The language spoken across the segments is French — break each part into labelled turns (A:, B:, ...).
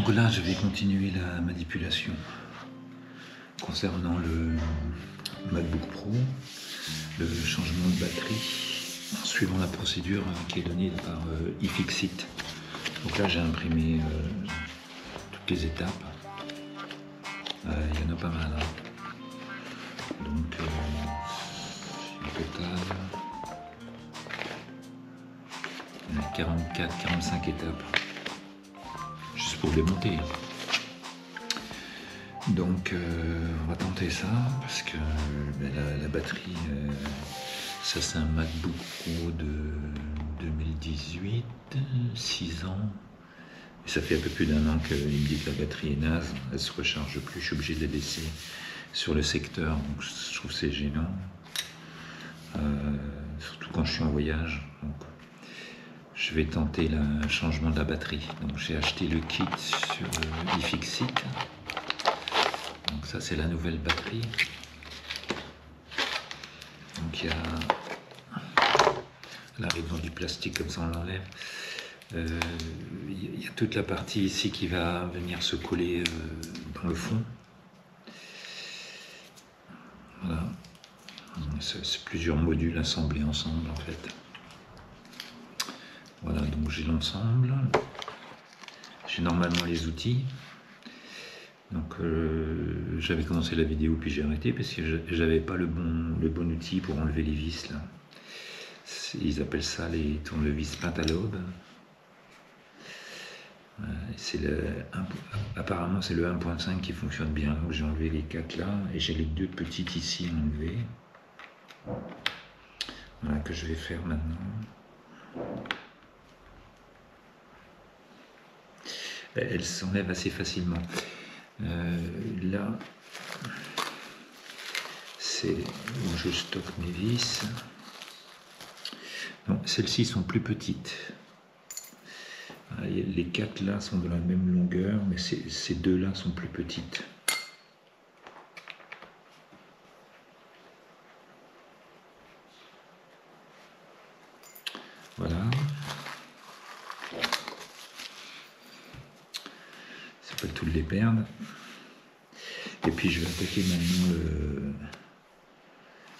A: Donc là, je vais continuer la manipulation concernant le MacBook Pro, le changement de batterie, suivant la procédure qui est donnée par iFixit. Donc là, j'ai imprimé toutes les étapes. Il y en a pas mal. Donc, au total, il y a 44-45 étapes. Juste pour démonter. Donc on va tenter ça parce que la batterie, ça c'est un MacBook Pro de 2018, 6 ans. Et ça fait un peu plus d'1 an qu'il me dit que la batterie est naze, elle se recharge plus, je suis obligé de la laisser sur le secteur, donc je trouve que c'est gênant. Surtout quand je suis en voyage. Donc, je vais tenter le changement de la batterie. Donc j'ai acheté le kit sur iFixit. Donc ça c'est la nouvelle batterie. Donc il y a, elle arrive dans du plastique comme ça on l'enlève. Il y a toute la partie ici qui va venir se coller dans le fond. Voilà. C'est plusieurs modules assemblés ensemble en fait. Voilà, donc j'ai l'ensemble. J'ai normalement les outils. Donc j'avais commencé la vidéo puis j'ai arrêté parce que j'avais pas le bon outil pour enlever les vis là. Ils appellent ça les tournevis pentalobe. Apparemment c'est le 1.5 qui fonctionne bien. Donc j'ai enlevé les 4 là et j'ai les 2 petites ici enlevées. Voilà que je vais faire maintenant. Elle s'enlève assez facilement. Là, c'est où je stocke mes vis. Celles-ci sont plus petites. Les 4 là sont de la même longueur, mais ces 2 là sont plus petites. Voilà. C'est pas le tout de les perdre. Et puis je vais attaquer maintenant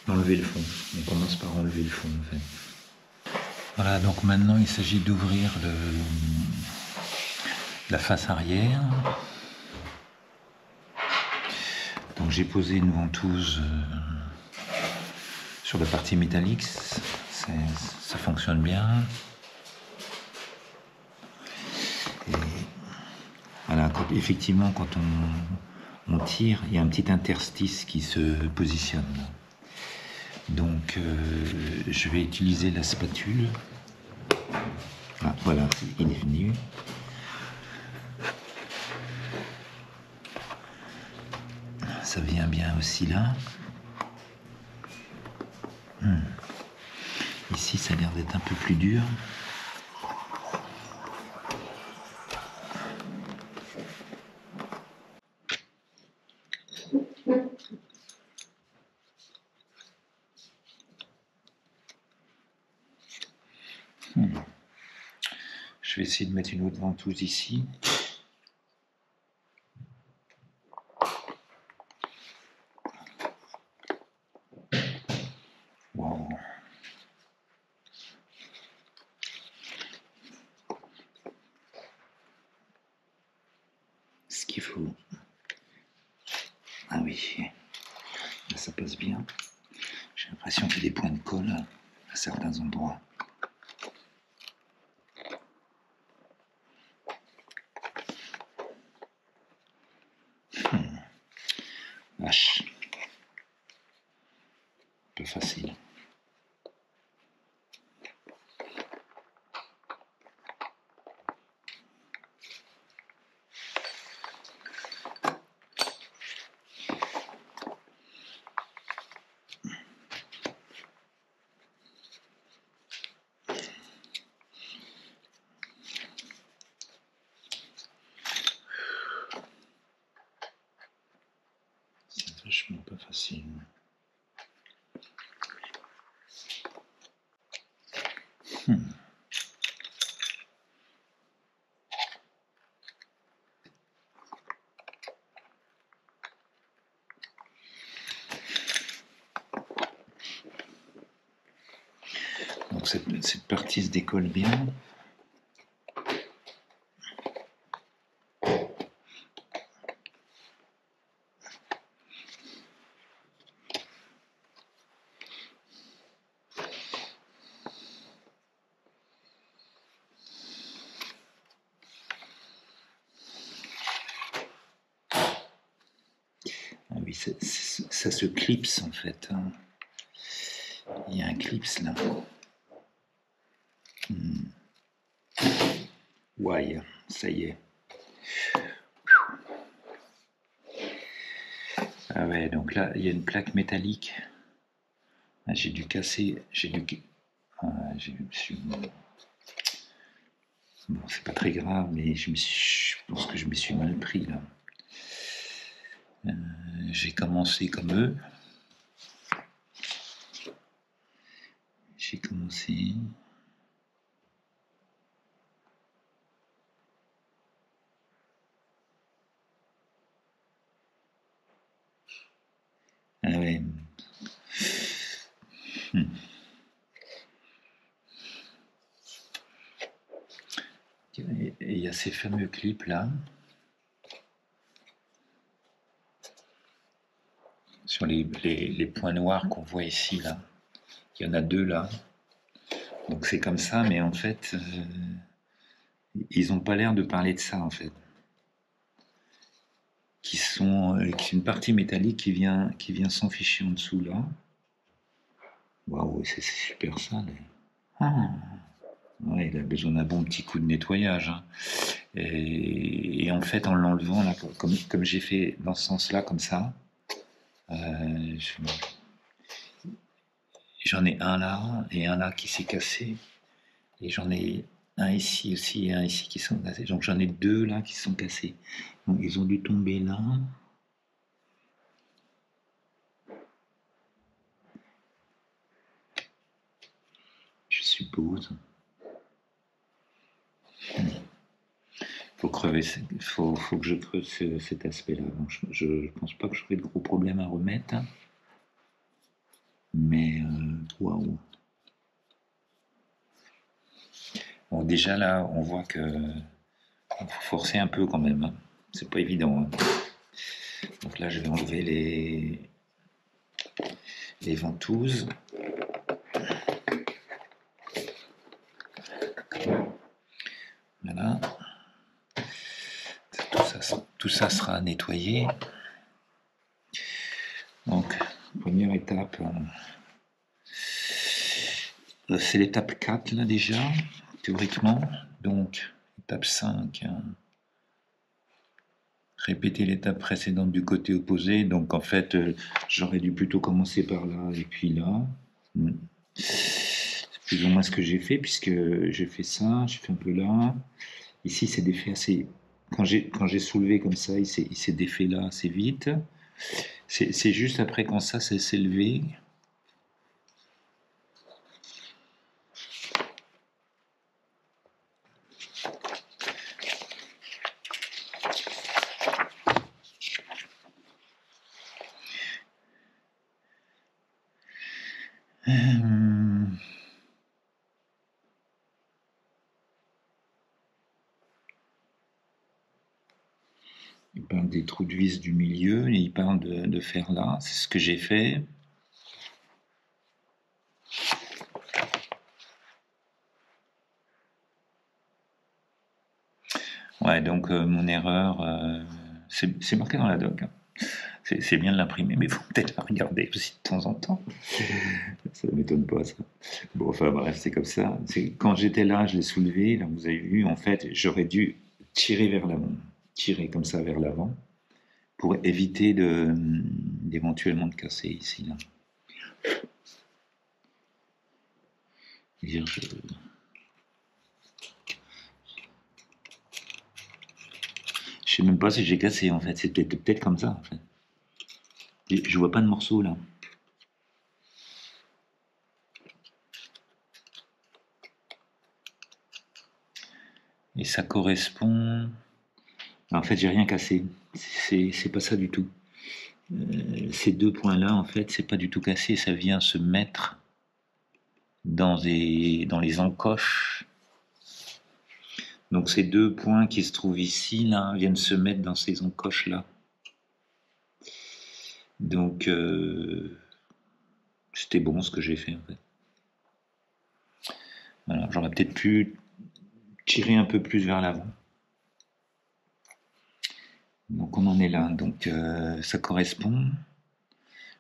A: d'enlever le fond. On commence par enlever le fond en fait. Voilà, donc maintenant il s'agit d'ouvrir la face arrière. Donc j'ai posé une ventouse sur la partie métallique, ça fonctionne bien. Et voilà, effectivement quand on tire, il y a un petit interstice qui se positionne. Donc je vais utiliser la spatule. Ah, voilà, il est venu. Ça vient bien aussi là. Ici, ça a l'air d'être un peu plus dur. Je vais essayer de mettre une autre ventouse ici. Wow. Ce qu'il faut. Ah oui, là ça passe bien. J'ai l'impression qu'il y a des points de colle à certains endroits. Vache. Un peu facile. C'est vachement pas facile. Donc cette partie se décolle bien. Ah oui, ça se clipse en fait. Hein. Il y a un clips là. Ouais, ça y est. Ah ouais, donc là, il y a une plaque métallique. Ah, j'ai dû casser. Bon, c'est pas très grave, mais je pense que je me suis mal pris là. J'ai commencé comme eux. J'ai commencé. Ah ouais. Et il y a ces fameux clips là. Sur les points noirs qu'on voit ici là. Il y en a 2 là. Donc c'est comme ça, mais en fait, ils n'ont pas l'air de parler de ça en fait. Qui est une partie métallique qui vient s'enficher en dessous là. Waouh, c'est super sale. Ah. Ouais, il a besoin d'un bon petit coup de nettoyage. Hein. Et en fait, en l'enlevant là, comme j'ai fait dans ce sens-là, comme ça, j'en ai un là et un là qui s'est cassé. Et j'en ai un ici aussi et un ici qui sont cassés. Donc j'en ai 2 là qui sont cassés. Donc ils ont dû tomber là. Je suppose. Faut que je creuse cet aspect-là. Bon, je pense pas que j'aurai de gros problèmes à remettre. Mais waouh. Bon, déjà là, on voit que faut forcer un peu quand même. Hein. C'est pas évident. Hein. Donc là, je vais enlever les ventouses. Voilà. Tout ça sera nettoyé. Donc, première étape, c'est l'étape 4 là déjà, théoriquement. Donc, étape 5, répéter l'étape précédente du côté opposé. Donc, en fait, j'aurais dû plutôt commencer par là et puis là. C'est plus ou moins ce que j'ai fait, puisque j'ai fait ça, j'ai fait un peu là. Ici, c'est défait assez... Quand j'ai soulevé comme ça, il s'est défait là assez vite. C'est juste après quand ça s'est levé. Il parle des trous de vis du milieu, et il parle de faire là, c'est ce que j'ai fait. Ouais, donc mon erreur, c'est marqué dans la doc. Hein. C'est bien de l'imprimer, mais il faut peut-être la regarder aussi de temps en temps. Ça ne m'étonne pas, ça. Bon, enfin bref, c'est comme ça. Quand j'étais là, je l'ai soulevé, là vous avez vu, en fait, j'aurais dû tirer vers l'avant, tirer comme ça vers l'avant, pour éviter d'éventuellement de casser ici, là. Je sais même pas si j'ai cassé, en fait. C'était peut-être comme ça, en fait. Je vois pas de morceaux, là. Et ça correspond... En fait, j'ai rien cassé. C'est pas ça du tout. Ces 2 points-là, en fait, c'est pas du tout cassé. Ça vient se mettre dans les encoches. Donc ces deux points qui se trouvent ici, là, viennent se mettre dans ces encoches-là. Donc c'était bon ce que j'ai fait en fait. Voilà, j'aurais peut-être pu tirer un peu plus vers l'avant. Donc on en est là. Donc ça correspond.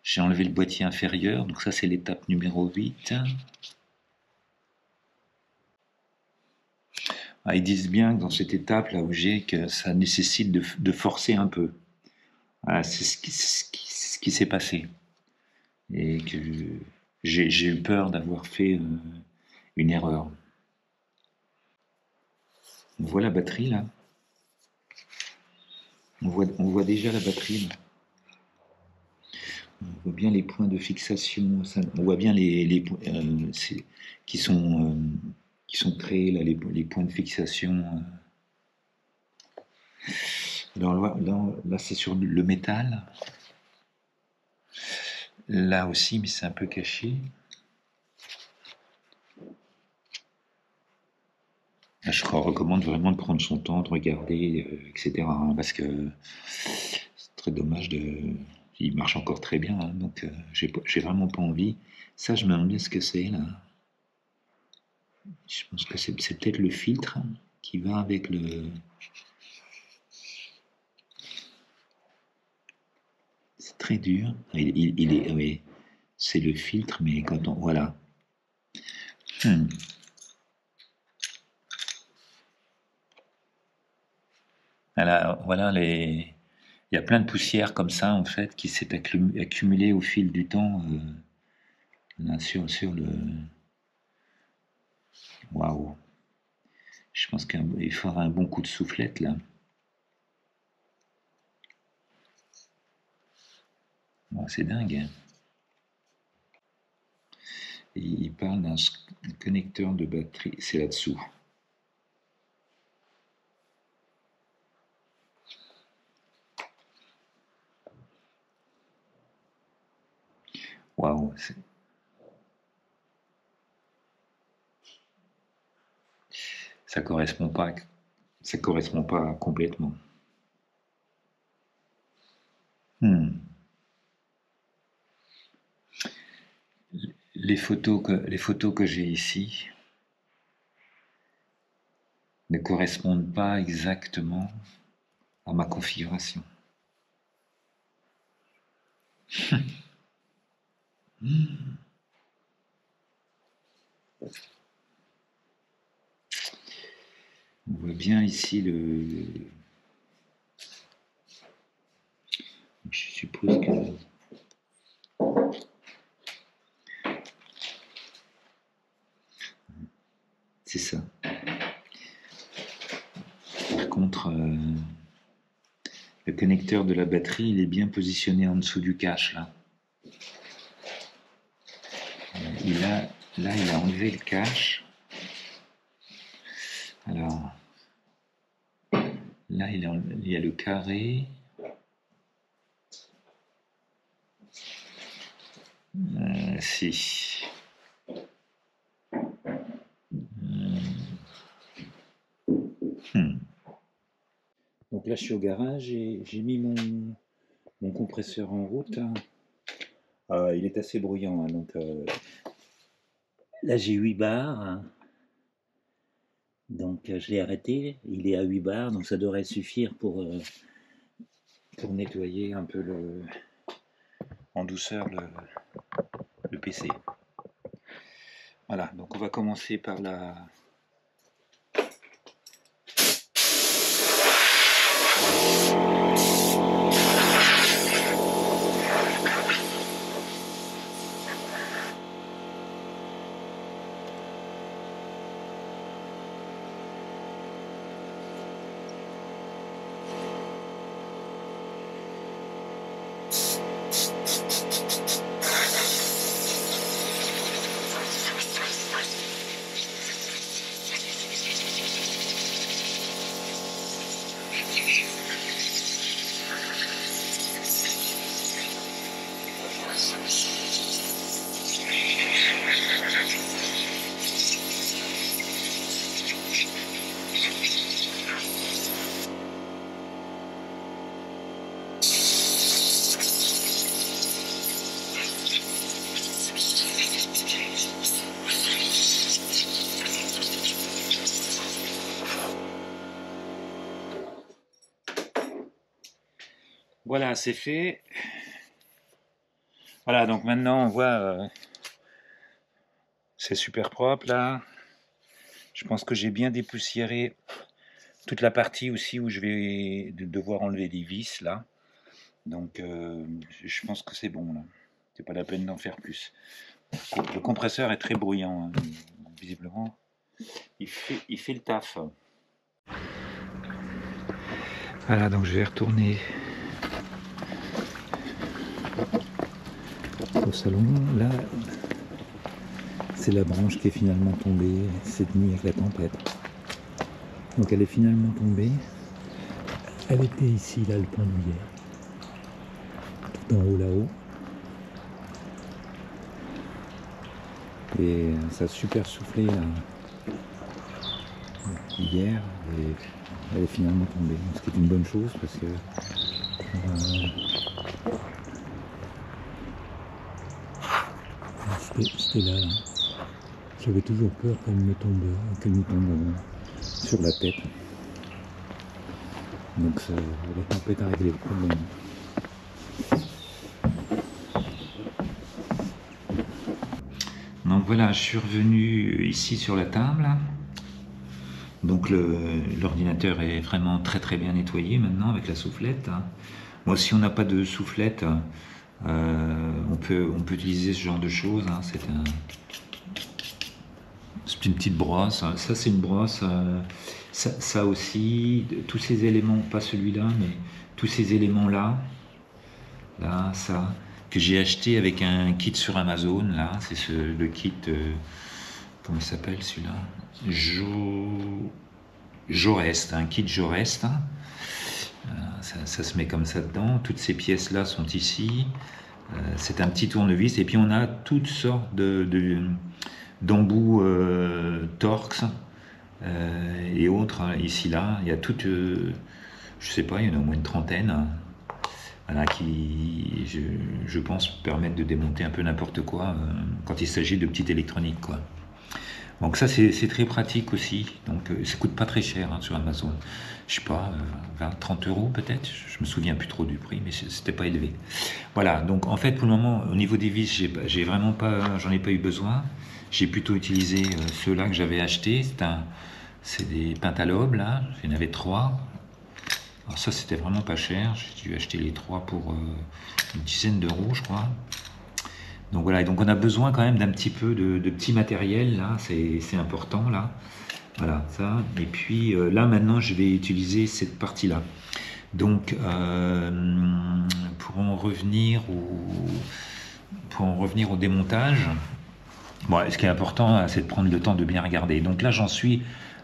A: J'ai enlevé le boîtier inférieur. Donc ça c'est l'étape numéro 8. Ah, ils disent bien que dans cette étape là où j'ai que ça nécessite de forcer un peu. Voilà, c'est ce qui s'est passé. Et que j'ai eu peur d'avoir fait une erreur. On voit la batterie là. On voit déjà la batterie là. On voit bien les points de fixation. On voit bien les points qui sont créés là, les points de fixation. Là, c'est sur le métal. Là aussi, mais c'est un peu caché. Là, je recommande vraiment de prendre son temps, de regarder, etc. Parce que c'est très dommage il marche encore très bien, hein, donc j'ai vraiment pas envie. Ça, je me demande bien ce que c'est là. Je pense que c'est peut-être le filtre qui va avec le. C'est très dur. Il est, oui, c'est le filtre, mais quand on, voilà. Voilà il y a plein de poussière comme ça en fait qui s'est accumulée au fil du temps là, sur le. Waouh. Je pense qu'il faudra un bon coup de soufflette là. Oh, c'est dingue. Et il parle d'un connecteur de batterie. C'est là-dessous. Waouh. Ça correspond pas. Ça correspond pas complètement. Les photos que j'ai ici ne correspondent pas exactement à ma configuration. On voit bien ici je suppose que. C'est ça. Par contre, le connecteur de la batterie, il est bien positionné en dessous du cache, là. Là, il a enlevé le cache. Alors, là, il y a le carré. Si. Donc là, je suis au garage et j'ai mis mon compresseur en route. Il est assez bruyant, hein, donc là j'ai 8 bars. Donc je l'ai arrêté, il est à 8 bars, donc ça devrait suffire pour nettoyer un peu en douceur le PC. Voilà, donc on va commencer par la.
B: Voilà, c'est fait. Voilà, donc maintenant on voit, c'est super propre là. Je pense que j'ai bien dépoussiéré toute la partie aussi où je vais devoir enlever les vis là. Donc je pense que c'est bon là. C'est pas la peine d'en faire plus. Le compresseur est très bruyant, hein. Visiblement. Il fait le taf. Voilà, donc je vais retourner au salon. Là, c'est la branche qui est finalement tombée cette nuit avec la tempête. Donc elle est finalement tombée. Elle était ici, là, le pendouillère. Tout en haut, là-haut. Et ça a super soufflé là, hier. Et elle est finalement tombée. Ce qui est une bonne chose parce que c'était là, là. J'avais toujours peur qu'elle me tombe sur la tête. Donc la tempête a réglé le problème. Donc voilà, je suis revenu ici sur la table. Donc l'ordinateur est vraiment très bien nettoyé maintenant avec la soufflette. Moi, si on n'a pas de soufflette, on peut utiliser ce genre de choses. C'est une petite brosse. Ça, c'est une brosse. Ça aussi, tous ces éléments, pas celui-là, mais tous ces éléments-là, là, ça, que j'ai acheté avec un kit sur Amazon. Là, c'est le kit. Comment il s'appelle celui-là? Jorest, un kit Jorest. Ça se met comme ça dedans. Toutes ces pièces-là sont ici. C'est un petit tournevis. Et puis on a toutes sortes d'embouts Torx et autres ici là. Il y a toutes, je sais pas, il y en a au moins une trentaine. Voilà, qui, je pense, permettent de démonter un peu n'importe quoi quand il s'agit de petite électronique, quoi. Donc ça, c'est très pratique aussi. Donc ça coûte pas très cher sur Amazon. Je sais pas, 20, 30 euros peut-être. Je me souviens plus trop du prix, mais c'était pas élevé. Voilà. Donc en fait, pour le moment, au niveau des vis, j'ai vraiment pas, j'en ai pas eu besoin. J'ai plutôt utilisé ceux-là que j'avais achetés. C'est des Pentalobes là. Il y en avait 3. Alors ça, c'était vraiment pas cher. J'ai dû acheter les 3 pour une dizaine d'euros, je crois. Donc voilà, et donc on a besoin quand même d'un petit peu de petit matériel, là, c'est important, là. Voilà, ça. Et puis là, maintenant, je vais utiliser cette partie-là. Donc, pour en revenir au démontage, bon, ce qui est important, c'est de prendre le temps de bien regarder. Donc là, je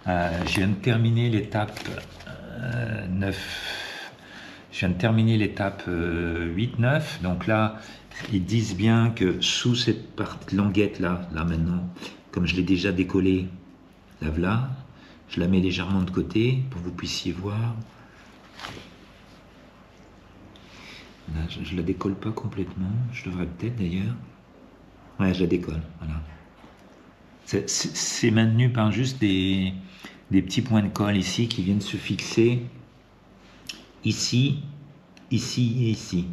B: viens de terminer l'étape 9. Je viens de terminer l'étape 8-9. Donc là, ils disent bien que sous cette partie languette là maintenant, comme je l'ai déjà décollée, là voilà, je la mets légèrement de côté pour que vous puissiez voir. Là, je la décolle pas complètement, je devrais peut-être d'ailleurs. Ouais, je la décolle, voilà. C'est maintenu par juste des petits points de colle ici qui viennent se fixer ici, ici et ici.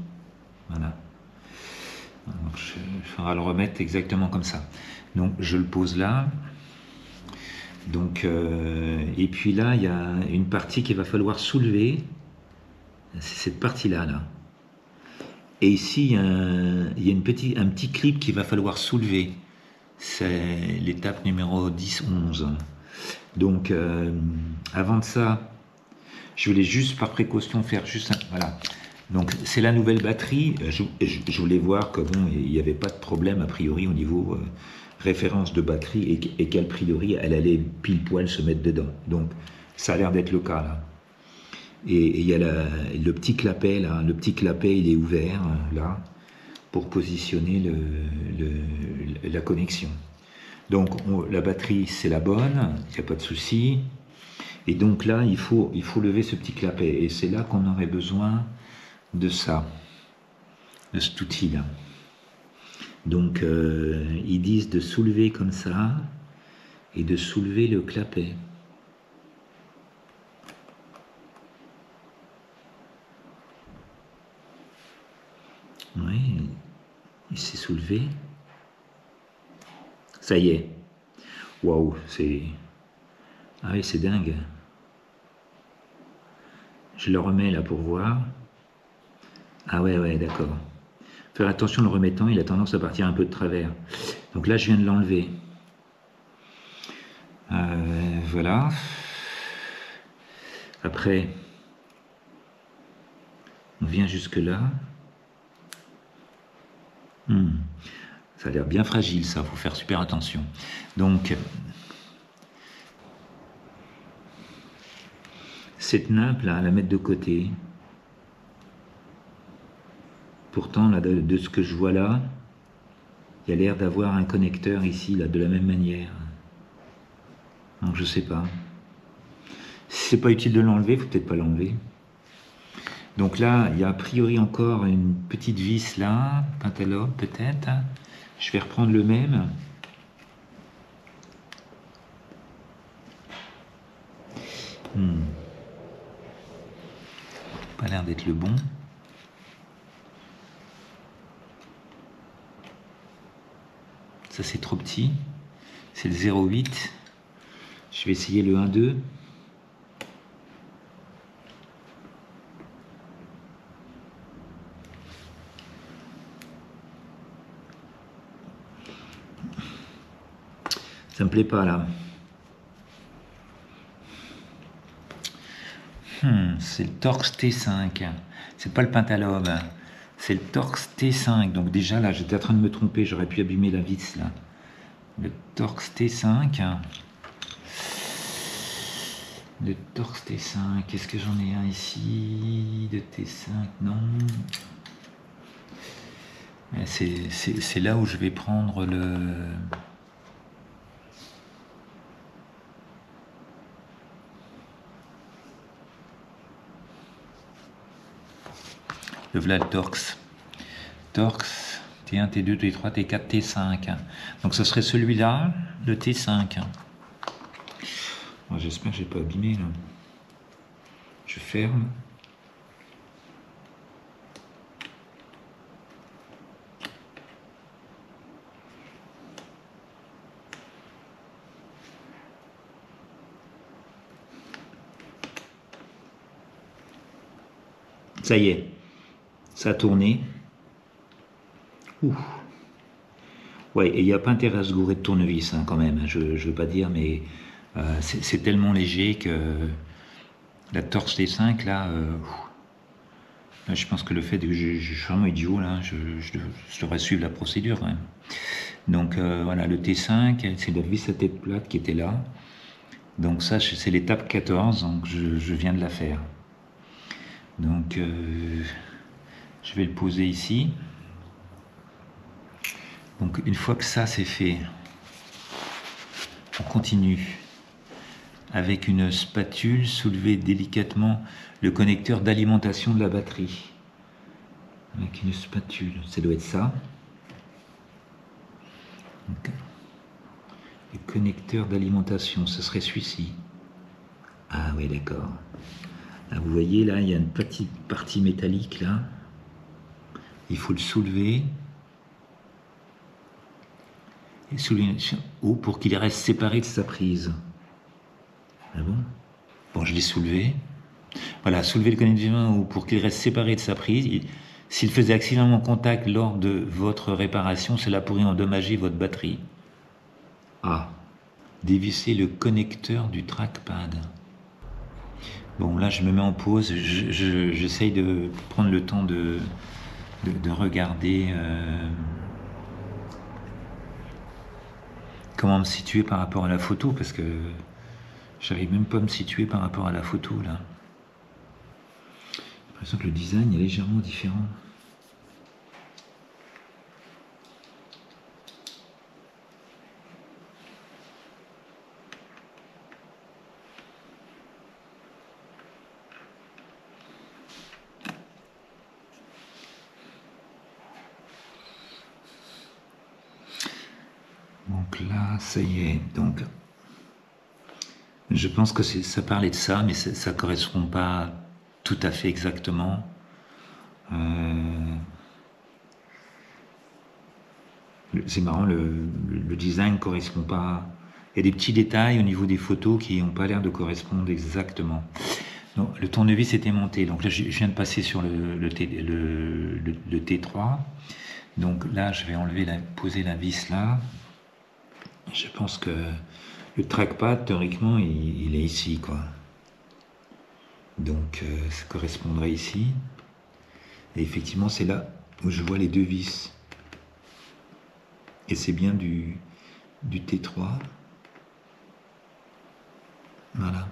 B: Voilà. Alors, il faudra le remettre exactement comme ça. Donc je le pose là. Donc, et puis là, il y a une partie qu'il va falloir soulever. C'est cette partie-là. Là. Et ici, il y a un petit clip qu'il va falloir soulever. C'est l'étape numéro 10-11. Donc, avant de ça, je voulais juste par précaution faire juste un... Voilà. Donc c'est la nouvelle batterie. Je voulais voir que bon, il n'y avait pas de problème a priori au niveau référence de batterie et qu'a priori elle allait pile poil se mettre dedans. Donc ça a l'air d'être le cas là. Et il y a le petit clapet là. Le petit clapet il est ouvert là pour positionner la connexion. Donc la batterie c'est la bonne, il n'y a pas de souci. Et donc là il faut lever ce petit clapet et c'est là qu'on aurait besoin de ça, de cet outil-là. Donc, ils disent de soulever comme ça et de soulever le clapet. Oui, il s'est soulevé. Ça y est. Waouh, c'est... Ah oui, c'est dingue. Je le remets là pour voir. Ah ouais, d'accord. Faire attention en le remettant, il a tendance à partir un peu de travers. Donc là, je viens de l'enlever. Voilà. Après, on vient jusque là. Ça a l'air bien fragile, ça. Faut faire super attention. Donc, cette nappe là, à la mettre de côté. Pourtant, là, de ce que je vois là, il y a l'air d'avoir un connecteur ici, là, de la même manière. Donc, je sais pas. Si c'est pas utile de l'enlever, faut peut-être pas l'enlever. Donc là, il y a a priori encore une petite vis là, pentalobe peut-être. Je vais reprendre le même. Pas l'air d'être le bon. Ça c'est trop petit. C'est le 0,8. Je vais essayer le 1,2. Ça me plaît pas là. C'est le Torx T5. C'est pas le Pentalobe. C'est le Torx T5. Donc déjà là, j'étais en train de me tromper. J'aurais pu abîmer la vis là. Le Torx T5. Le Torx T5. Est-ce que j'en ai un ici de T5? Non. C'est là où je vais prendre le voilà le Torx. Torx T1, T2, T3, T4, T5. Donc ce serait celui-là, le T5. J'espère que j'ai pas abîmé là. Je ferme. Ça y est, ça a tourné. Ouh. Ouais, et il n'y a pas intérêt à se gourer de tournevis hein, quand même. Je ne veux pas dire, mais c'est tellement léger que la Torx T5 là, là, je pense que le fait que je suis vraiment idiot là, je devrais suivre la procédure quand même. Donc voilà, le T5, c'est la vis à tête plate qui était là. Donc ça, c'est l'étape 14, donc je viens de la faire. Donc je vais le poser ici. Donc une fois que ça c'est fait, on continue avec une spatule, soulever délicatement le connecteur d'alimentation de la batterie. Avec une spatule, ça doit être ça. Donc, le connecteur d'alimentation, ce serait celui-ci. Ah oui, d'accord. Là, vous voyez, là, il y a une petite partie métallique, là. Il faut le soulever. Et soulever haut pour qu'il reste séparé de sa prise. Ah bon? Bon, je l'ai soulevé. Voilà, soulever le connecteur haut pour qu'il reste séparé de sa prise. S'il faisait accidentellement contact lors de votre réparation, cela pourrait endommager votre batterie. Ah, dévisser le connecteur du trackpad. Bon, là, je me mets en pause. J'essaye de prendre le temps de regarder comment me situer par rapport à la photo, parce que j'arrive même pas à me situer par rapport à la photo, là. J'ai l'impression que le design est légèrement différent. Donc là, ça y est. Donc, je pense que ça parlait de ça, mais ça ne correspond pas tout à fait exactement. C'est marrant, le design ne correspond pas. Il y a des petits détails au niveau des photos qui n'ont pas l'air de correspondre exactement. Donc, le tournevis était monté. Donc là, je viens de passer sur le T3. Donc là, je vais poser la vis là. Je pense que le trackpad, théoriquement, il est ici, quoi. Donc, ça correspondrait ici. Et effectivement, c'est là où je vois les deux vis. Et c'est bien du T3. Voilà.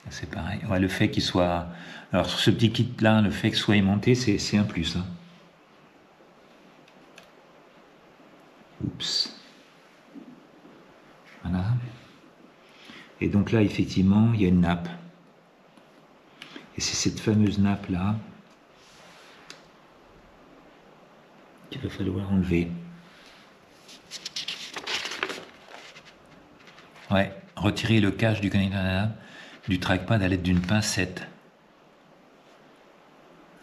B: C'est pareil. Ouais, le fait qu'il soit... Alors, sur ce petit kit-là, le fait qu'il soit aimanté, c'est un plus. Hein. Oups. Voilà. Et donc là, effectivement, il y a une nappe. Et c'est cette fameuse nappe-là qu'il va falloir enlever. Ouais, retirer le cache du connecteur du trackpad à l'aide d'une pincette.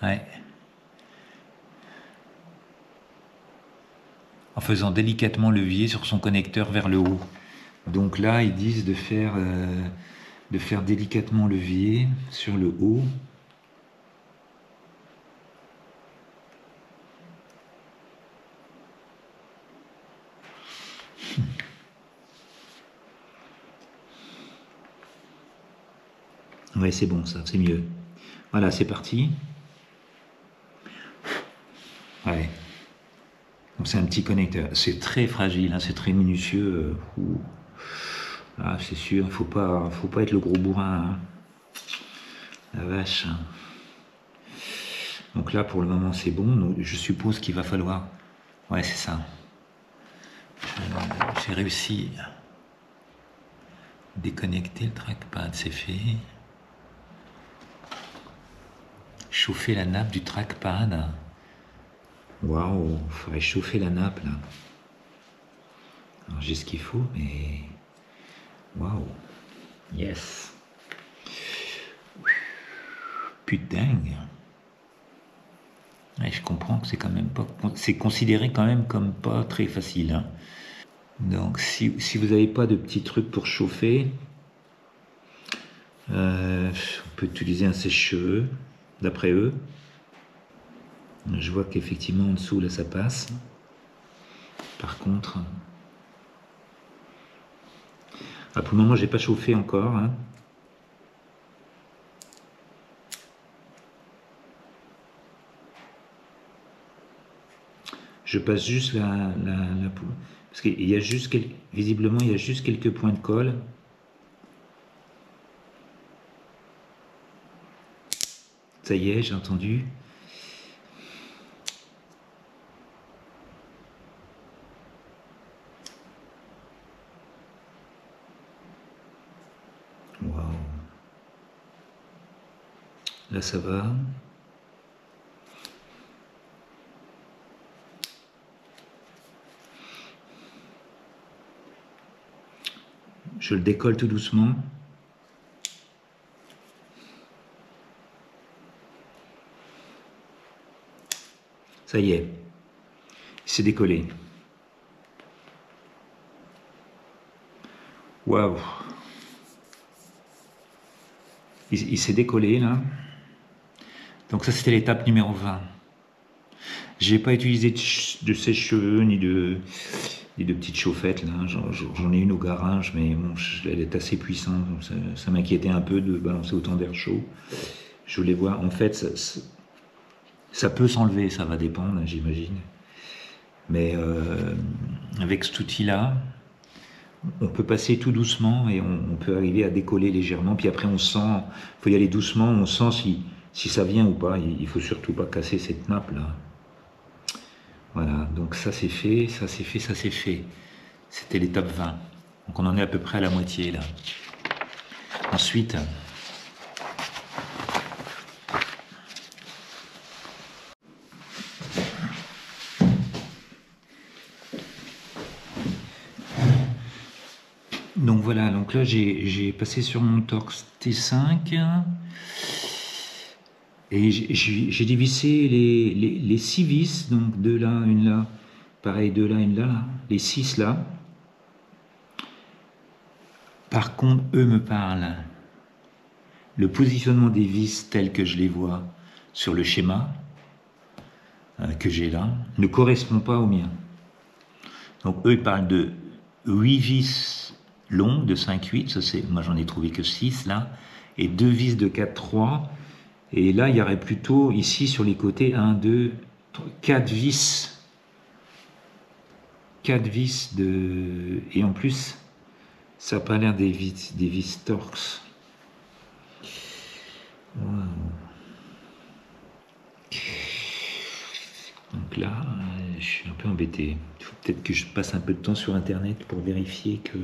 B: Ouais. En faisant délicatement levier sur son connecteur vers le haut. Donc là, ils disent de faire délicatement levier sur le haut. Ouais, c'est bon ça, c'est mieux. Voilà, c'est parti. Ouais. Donc c'est un petit connecteur. C'est très fragile, hein, c'est très minutieux. Ah, c'est sûr, faut pas être le gros bourrin. Hein. La vache. Donc là, pour le moment, c'est bon. Donc, je suppose qu'il va falloir... Ouais, c'est ça. J'ai réussi à déconnecter le trackpad, c'est fait. Chauffer la nappe du trackpad. Waouh, il faudrait chauffer la nappe là. Alors j'ai ce qu'il faut, mais... Waouh. Yes. Putain. Ouais, je comprends que c'est quand même pas... C'est considéré quand même comme pas très facile. Hein. Donc si vous n'avez pas de petits trucs pour chauffer, on peut utiliser un sèche-cheveux, d'après eux. Je vois qu'effectivement en dessous là ça passe. Par contre, pour le moment j'ai pas chauffé encore. Hein. Je passe juste la parce qu'il y a juste visiblement il y a juste quelques points de colle. Ça y est, j'ai entendu. Waouh. Là ça va. Je le décolle tout doucement. Ça y est, c'est décollé. Waouh. Il s'est décollé là. Donc ça c'était l'étape numéro 20. J'ai pas utilisé de sèche-cheveux ni de petites chauffettes là. J'en ai une au garage, mais bon, elle est assez puissante. Donc ça m'inquiétait un peu de balancer autant d'air chaud. Je voulais voir. En fait, ça peut s'enlever, ça va dépendre, j'imagine. Mais avec cet outil-là, on peut passer tout doucement et on peut arriver à décoller légèrement. Puis après, on sent, il faut y aller doucement, on sent si ça vient ou pas. Il faut surtout pas casser cette nappe-là. Voilà, donc ça c'est fait, ça c'est fait, ça c'est fait. C'était l'étape 20. Donc on en est à peu près à la moitié là. Ensuite... Donc voilà, donc là j'ai passé sur mon Torx T5. Et j'ai dévissé les 6 vis, donc 2 là, une là, pareil, 2 là, une là, là, les 6 là. Par contre, eux me parlent. Le positionnement des vis tel que je les vois sur le schéma que j'ai là ne correspond pas au mien. Donc eux ils parlent de 8 vis longues de 5-8, ça c'est, moi j'en ai trouvé que 6 là, et 2 vis de 4-3, et là il y aurait plutôt ici sur les côtés 1, 2, 3, 4 vis. 4 vis de... Et en plus, ça n'a pas l'air des vis Torx. Wow. Donc là, je suis un peu embêté. Il faut peut-être que je passe un peu de temps sur Internet pour vérifier que...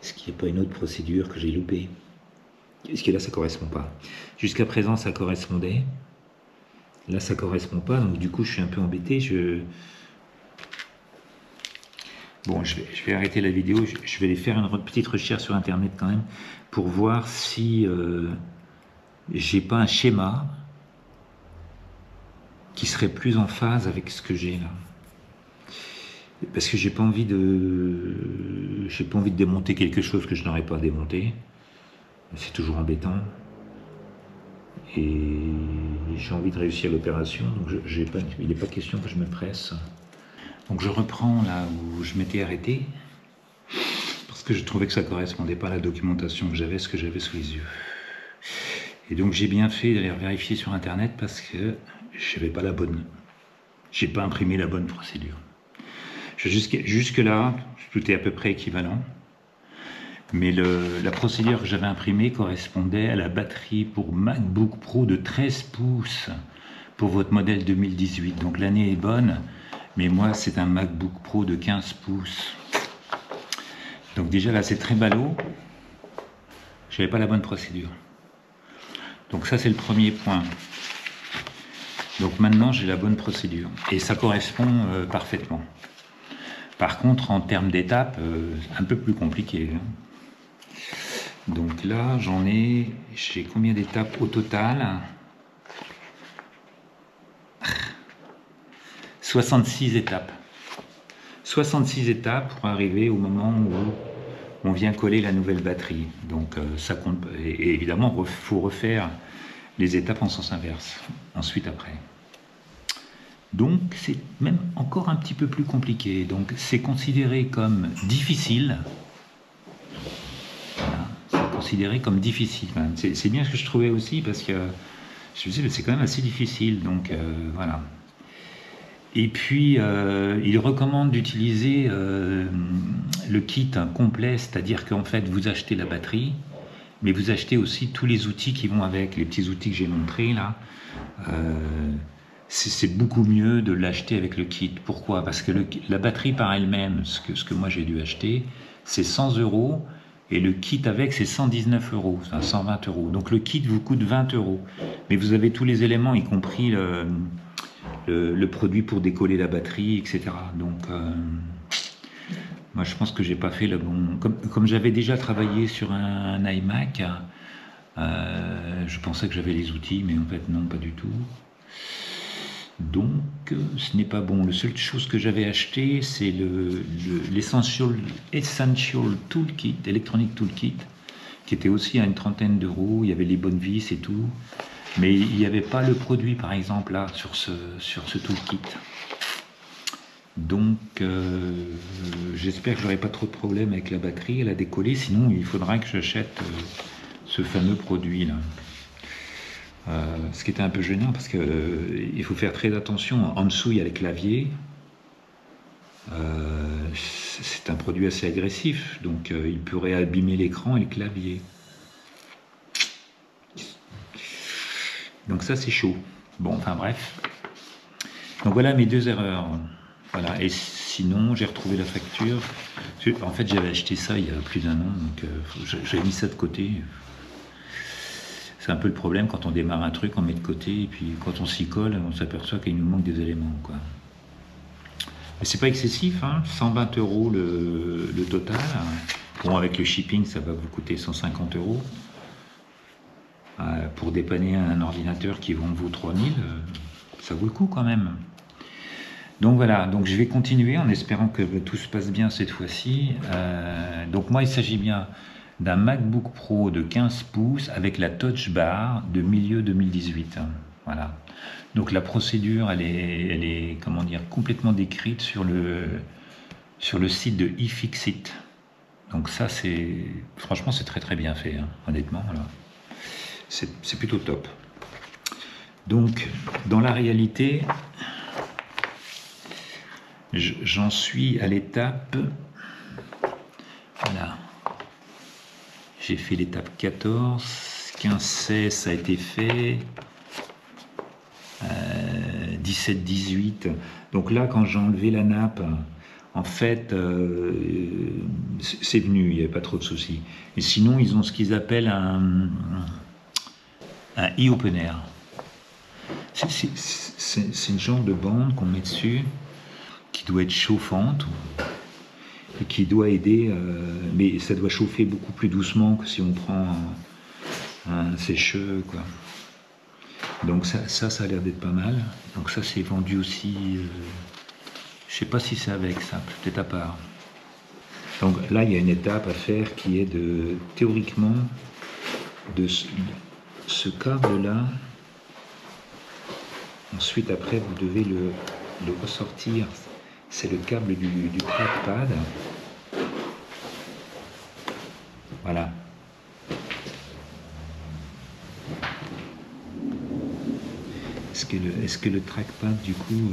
B: Est-ce qu'il n'y a pas une autre procédure que j'ai loupée? Est-ce que là, ça ne correspond pas? Jusqu'à présent, ça correspondait. Là, ça ne correspond pas. Donc du coup, je suis un peu embêté. Bon, je vais arrêter la vidéo. Je vais aller faire une petite recherche sur Internet quand même pour voir si j'ai pas un schéma qui serait plus en phase avec ce que j'ai là. Parce que j'ai pas envie de démonter quelque chose que je n'aurais pas démonté. C'est toujours embêtant. Et j'ai envie de réussir l'opération, donc il n'est pas question que je me presse. Donc je reprends là où je m'étais arrêté, parce que je trouvais que ça ne correspondait pas à la documentation que j'avais, ce que j'avais sous les yeux. Et donc j'ai bien fait d'aller vérifier sur Internet parce que je n'avais pas la bonne. J'ai pas imprimé la bonne procédure. Jusque là, tout est à peu près équivalent. Mais la procédure que j'avais imprimée correspondait à la batterie pour MacBook Pro de 13 pouces pour votre modèle 2018. Donc l'année est bonne, mais moi c'est un MacBook Pro de 15 pouces. Donc déjà là c'est très ballot. Je n'avais pas la bonne procédure. Donc ça c'est le premier point. Donc maintenant j'ai la bonne procédure et ça correspond parfaitement. Par contre en termes d'étapes, un peu plus compliqué. Donc là j'ai combien d'étapes au total? 66 étapes. 66 étapes pour arriver au moment où on vient coller la nouvelle batterie. Donc ça compte. Et évidemment, il faut refaire les étapes en sens inverse, ensuite après. Donc c'est même encore un petit peu plus compliqué. Donc c'est considéré comme difficile. Voilà, c'est considéré comme difficile. C'est bien ce que je trouvais aussi parce que je me disais c'est quand même assez difficile. Donc voilà. Et puis, il recommande d'utiliser le kit complet, c'est-à-dire qu'en fait, vous achetez la batterie, mais vous achetez aussi tous les outils qui vont avec, les petits outils que j'ai montrés là. C'est beaucoup mieux de l'acheter avec le kit. Pourquoi? Parce que la batterie par elle-même, ce que moi j'ai dû acheter, c'est 100 €, et le kit avec, c'est 119 €, enfin 120 €. Donc le kit vous coûte 20 €. Mais vous avez tous les éléments, y compris le produit pour décoller la batterie, etc. Donc, moi je pense que j'ai pas fait le bon. Comme j'avais déjà travaillé sur un iMac, je pensais que j'avais les outils, mais en fait non, pas du tout. Donc, ce n'est pas bon. La seule chose que j'avais acheté, c'est l'Essential Toolkit, Electronic Toolkit, qui était aussi à une trentaine d'euros. Il y avait les bonnes vis et tout. Mais il n'y avait pas le produit, par exemple, là, sur ce toolkit. Donc, j'espère que je n'aurai pas trop de problèmes avec la batterie. Elle a décollé, sinon il faudra que j'achète ce fameux produit-là. Ce qui était un peu gênant, parce qu'il faut faire très attention. En dessous, il y a les claviers. C'est un produit assez agressif, donc il pourrait abîmer l'écran et le clavier. Donc ça c'est chaud. Bon, enfin bref. Donc voilà mes deux erreurs. Voilà. Et sinon j'ai retrouvé la facture. En fait j'avais acheté ça il y a plus d'1 an, donc j'avais mis ça de côté. C'est un peu le problème quand on démarre un truc, on met de côté, et puis quand on s'y colle, on s'aperçoit qu'il nous manque des éléments, quoi. Mais c'est pas excessif, hein, 120 € le total. Bon, avec le shipping, ça va vous coûter 150 €. pour dépanner un ordinateur qui vaut 3000, ça vaut le coup quand même. Donc voilà, donc je vais continuer en espérant que tout se passe bien cette fois-ci. Donc moi, il s'agit bien d'un MacBook Pro de 15 pouces avec la Touch Bar de milieu 2018. Voilà. Donc la procédure, elle est comment dire, complètement décrite sur le site de iFixit. Donc ça, franchement, c'est très très bien fait, hein, honnêtement. Voilà. C'est plutôt top. Donc, dans la réalité, j'en suis à l'étape, voilà, j'ai fait l'étape 14, 15, 16, ça a été fait, 17, 18, donc là, quand j'ai enlevé la nappe, en fait, c'est venu, il n'y avait pas trop de soucis. Et sinon, ils ont ce qu'ils appellent un e-opener. C'est une genre de bande qu'on met dessus, qui doit être chauffante, et qui doit aider, mais ça doit chauffer beaucoup plus doucement que si on prend un sèche-cheveux, quoi. Donc ça a l'air d'être pas mal. Donc ça, c'est vendu aussi, je sais pas si c'est avec ça, peut-être à part. Donc là, il y a une étape à faire qui est de, théoriquement, de ce câble-là. Ensuite, après, vous devez le ressortir. C'est le câble du trackpad. Voilà. Est-ce que le trackpad, du coup...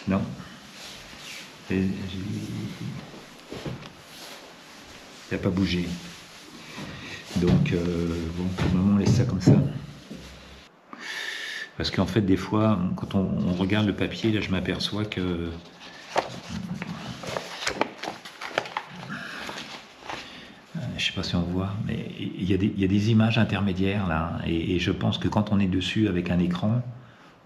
B: non. Il n'a pas bougé. Donc, bon, pour le moment, on laisse ça comme ça. Parce qu'en fait, des fois, quand on regarde le papier, là, je m'aperçois que... je sais pas si on voit, mais il y a des images intermédiaires, là. Et je pense que quand on est dessus avec un écran,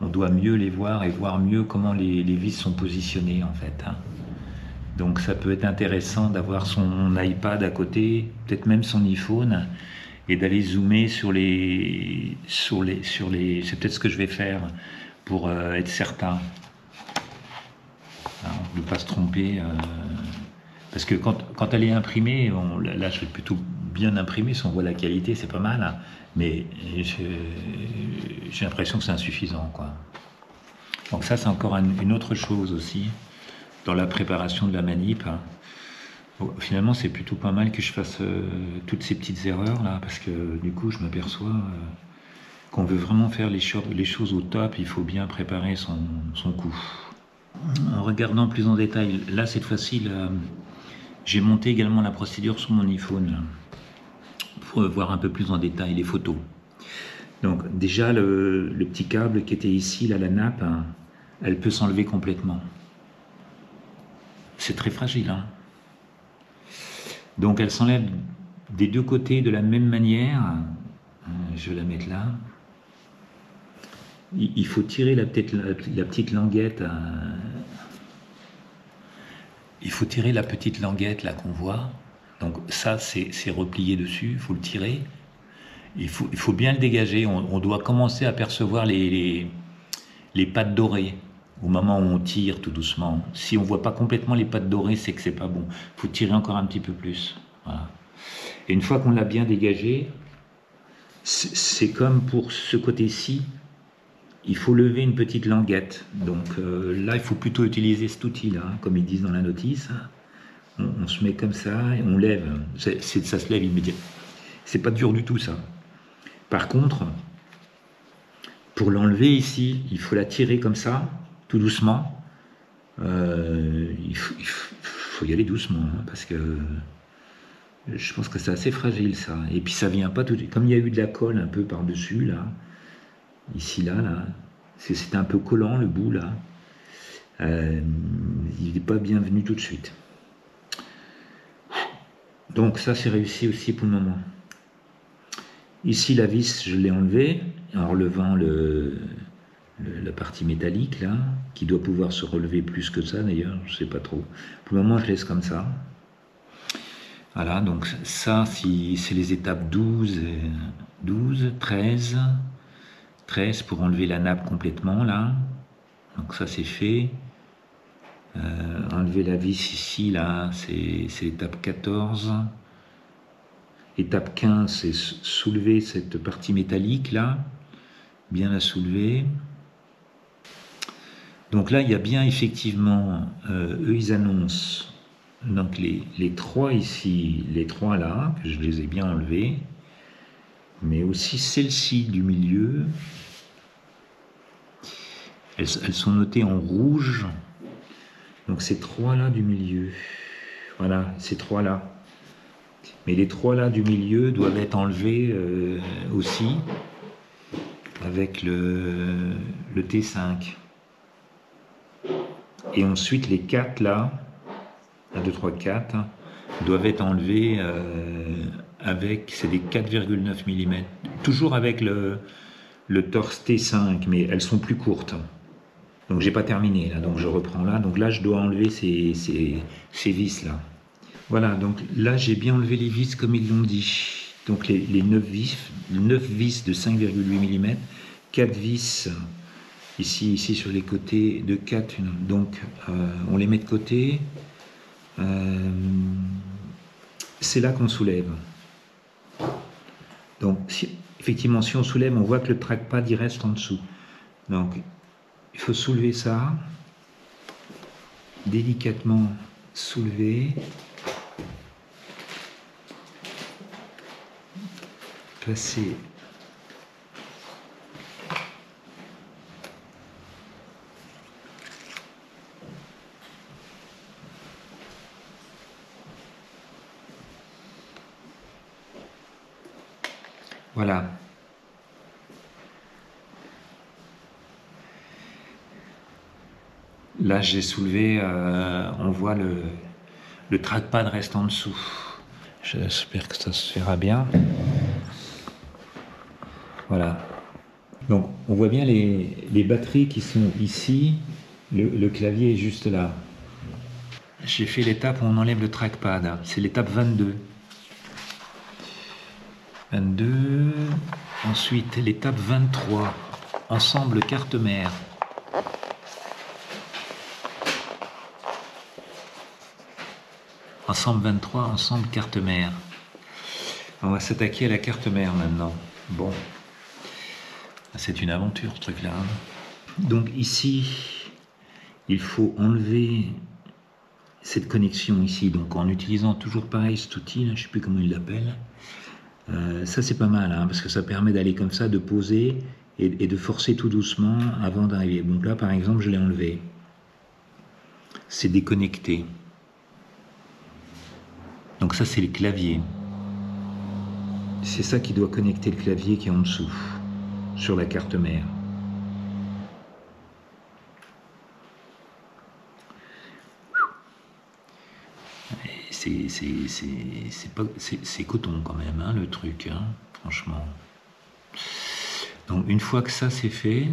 B: on doit mieux les voir et voir mieux comment les vis sont positionnées, en fait. Hein. Donc, ça peut être intéressant d'avoir son iPad à côté, peut-être même son iPhone, et d'aller zoomer sur les c'est peut-être ce que je vais faire pour être certain, hein, de ne pas se tromper, parce que quand elle est imprimée, là je vais plutôt bien imprimer, si on voit la qualité c'est pas mal, hein, mais j'ai l'impression que c'est insuffisant, quoi. Donc ça c'est encore une autre chose aussi dans la préparation de la manip, hein. Finalement, c'est plutôt pas mal que je fasse toutes ces petites erreurs là, parce que du coup, je m'aperçois qu'on veut vraiment faire les choses au top, il faut bien préparer son coup. En regardant plus en détail, là, cette fois-ci, j'ai monté également la procédure sur mon iPhone là, pour voir un peu plus en détail les photos. Donc, déjà, le petit câble qui était ici, là, la nappe, hein, elle peut s'enlever complètement. C'est très fragile, hein. Donc elle s'enlève des deux côtés de la même manière. Je vais la mettre là. Il faut tirer la petite languette. Il faut tirer la petite languette là qu'on voit. Donc ça c'est replié dessus, il faut le tirer. Il faut bien le dégager. On doit commencer à percevoir les pattes dorées au moment où on tire tout doucement. Si on ne voit pas complètement les pattes dorées, c'est que c'est pas bon. Il faut tirer encore un petit peu plus. Voilà. Et une fois qu'on l'a bien dégagé, c'est comme pour ce côté-ci, il faut lever une petite languette. Donc là, il faut plutôt utiliser cet outil-là, hein, comme ils disent dans la notice. On se met comme ça et on lève. Ça se lève immédiatement. C'est pas dur du tout, ça. Par contre, pour l'enlever ici, il faut la tirer comme ça, tout doucement. Il faut y aller doucement, hein, parce que je pense que c'est assez fragile, ça. Et puis ça vient pas tout de suite. Comme il y a eu de la colle un peu par-dessus, là, ici, là, c'était un peu collant, le bout, là. Il n'est pas bien venu tout de suite. Donc ça, c'est réussi aussi pour le moment. Ici, la vis, je l'ai enlevée en relevant la partie métallique, là, qui doit pouvoir se relever plus que ça, d'ailleurs, je ne sais pas trop. Pour le moment, je laisse comme ça. Voilà, donc ça, c'est les étapes 12 12, 13, 13 pour enlever la nappe complètement là, donc ça c'est fait. Enlever la vis ici là, c'est l'étape 14. Étape 15, c'est soulever cette partie métallique là, bien la soulever. Donc là il y a bien effectivement, eux ils annoncent donc les 3 ici, les 3 là, que je les ai bien enlevés, mais aussi celles-ci du milieu, elles sont notées en rouge, donc ces 3 là du milieu, voilà, ces 3 là. Mais les 3 là du milieu doivent être enlevés aussi avec le T5. Et ensuite les 4 là, 1, 2, 3, 4, doivent être enlevés avec, c'est des 4,9 mm. Toujours avec le torse T5, mais elles sont plus courtes. Donc j'ai pas terminé là, donc je reprends là. Donc là je dois enlever ces vis là. Voilà, donc là j'ai bien enlevé les vis comme ils l'ont dit. Donc les 9 vis de 5,8 mm, 4 vis ici sur les côtés de 4. Donc on les met de côté. C'est là qu'on soulève. Donc effectivement si on soulève, on voit que le trackpad il reste en dessous. Donc il faut soulever ça, délicatement soulever. Placer voilà. Là j'ai soulevé, on voit le trackpad reste en dessous. J'espère que ça se fera bien. Voilà. Donc on voit bien les batteries qui sont ici, le clavier est juste là. J'ai fait l'étape où on enlève le trackpad, c'est l'étape 22. 22, ensuite l'étape 23, ensemble carte mère. Ensemble 23, ensemble carte mère. On va s'attaquer à la carte mère maintenant. Bon. C'est une aventure ce truc là. Donc ici, il faut enlever cette connexion ici. Donc en utilisant toujours pareil cet outil, là, je ne sais plus comment il l'appelle. Ça c'est pas mal hein, parce que ça permet d'aller comme ça, de poser et de forcer tout doucement avant d'arriver. Donc là par exemple je l'ai enlevé. C'est déconnecté. Donc ça c'est le clavier. C'est ça qui doit connecter le clavier qui est en dessous, sur la carte mère. C'est coton quand même, hein, le truc, hein, franchement. Donc une fois que ça c'est fait,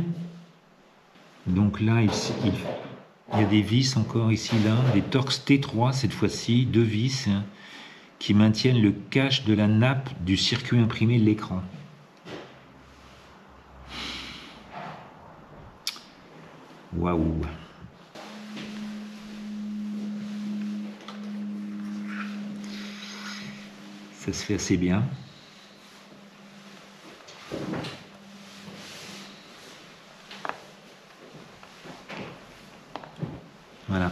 B: donc là ici, il y a des vis encore ici, là, des Torx T3 cette fois-ci, 2 vis hein, qui maintiennent le cache de la nappe du circuit imprimé de l'écran. Waouh! Ça se fait assez bien. Voilà.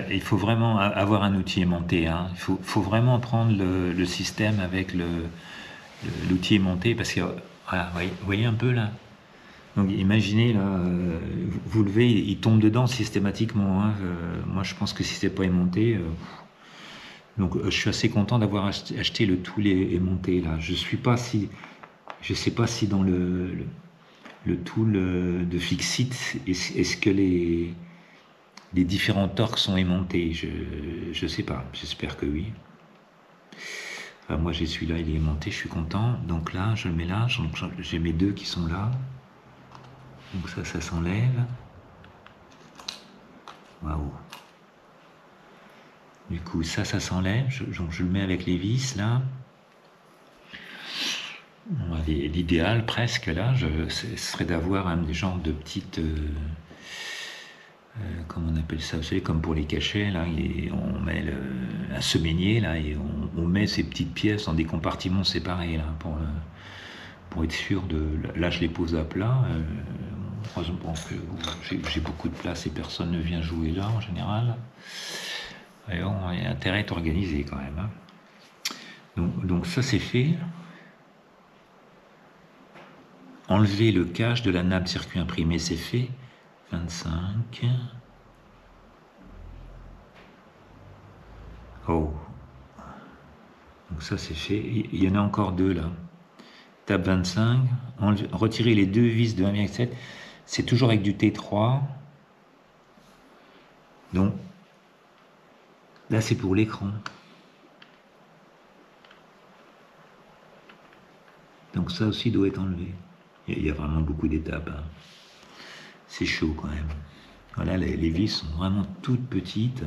B: Il faut vraiment avoir un outil aimanté. Hein. Il faut vraiment prendre le système avec l'outil aimanté parce que, voilà, vous voyez un peu là. Donc imaginez là, vous levez, il tombe dedans systématiquement. Hein. Moi je pense que si c'est pas aimanté, donc je suis assez content d'avoir acheté le tool aimanté là. Je sais pas si dans le tool de Fixit, est-ce que les différents torques sont aimantés, je sais pas, j'espère que oui. Enfin, moi j'ai celui-là, il est aimanté, je suis content. Donc là, je le mets là, j'ai mes 2 qui sont là. Donc ça s'enlève. Waouh. Du coup, ça s'enlève, donc je le mets avec les vis là. L'idéal presque là, ce serait d'avoir un genre de petites, comment on appelle ça, vous savez, comme pour les cachets là, et on met un semainier là et on met ces petites pièces dans des compartiments séparés là pour être sûr de. Là je les pose à plat. Heureusement que j'ai beaucoup de place et personne ne vient jouer là en général. Et bon, il y a intérêt à être organisé quand même. Hein. Donc ça c'est fait. Enlever le cache de la nappe circuit imprimé, c'est fait. 25. Oh. Donc ça c'est fait. Il y en a encore deux là. Tape 25. Retirer les deux vis de 1,7. C'est toujours avec du T3. Donc là c'est pour l'écran. Donc ça aussi doit être enlevé. Il y a vraiment beaucoup d'étapes. Hein. C'est chaud quand même. Voilà, les vis sont vraiment toutes petites.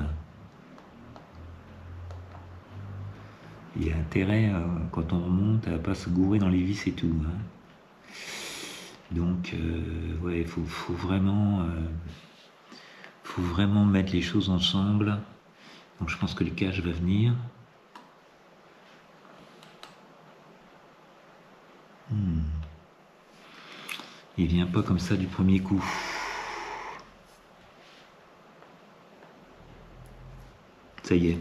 B: Il y a intérêt, quand on remonte, à ne pas se gourer dans les vis et tout. Hein. Donc, ouais, il faut vraiment mettre les choses ensemble. Donc je pense que le cache va venir. Il vient pas comme ça du premier coup. Ça y est.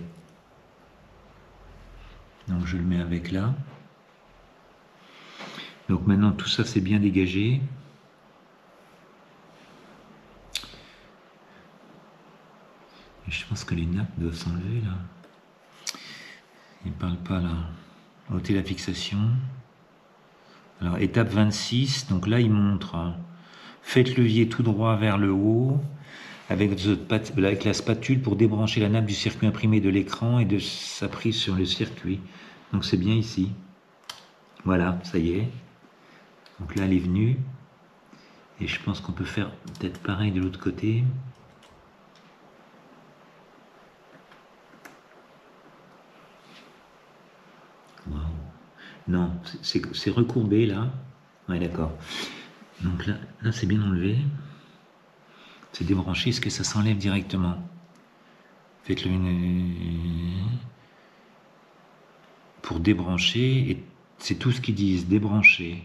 B: Donc je le mets avec là. Donc maintenant tout ça c'est bien dégagé. Et je pense que les nappes doivent s'enlever là. Il ne parle pas là. Ôter la fixation. Alors étape 26, donc là il montre. Hein, faites levier tout droit vers le haut avec la spatule pour débrancher la nappe du circuit imprimé de l'écran et de sa prise sur le circuit. Donc c'est bien ici. Voilà, ça y est. Donc là elle est venue. Et je pense qu'on peut faire peut-être pareil de l'autre côté. Wow. Non, c'est recourbé là. Ouais, d'accord. Donc là c'est bien enlevé. C'est débranché. Est-ce que ça s'enlève directement? Faites-le pour débrancher. Et c'est tout ce qu'ils disent, débrancher.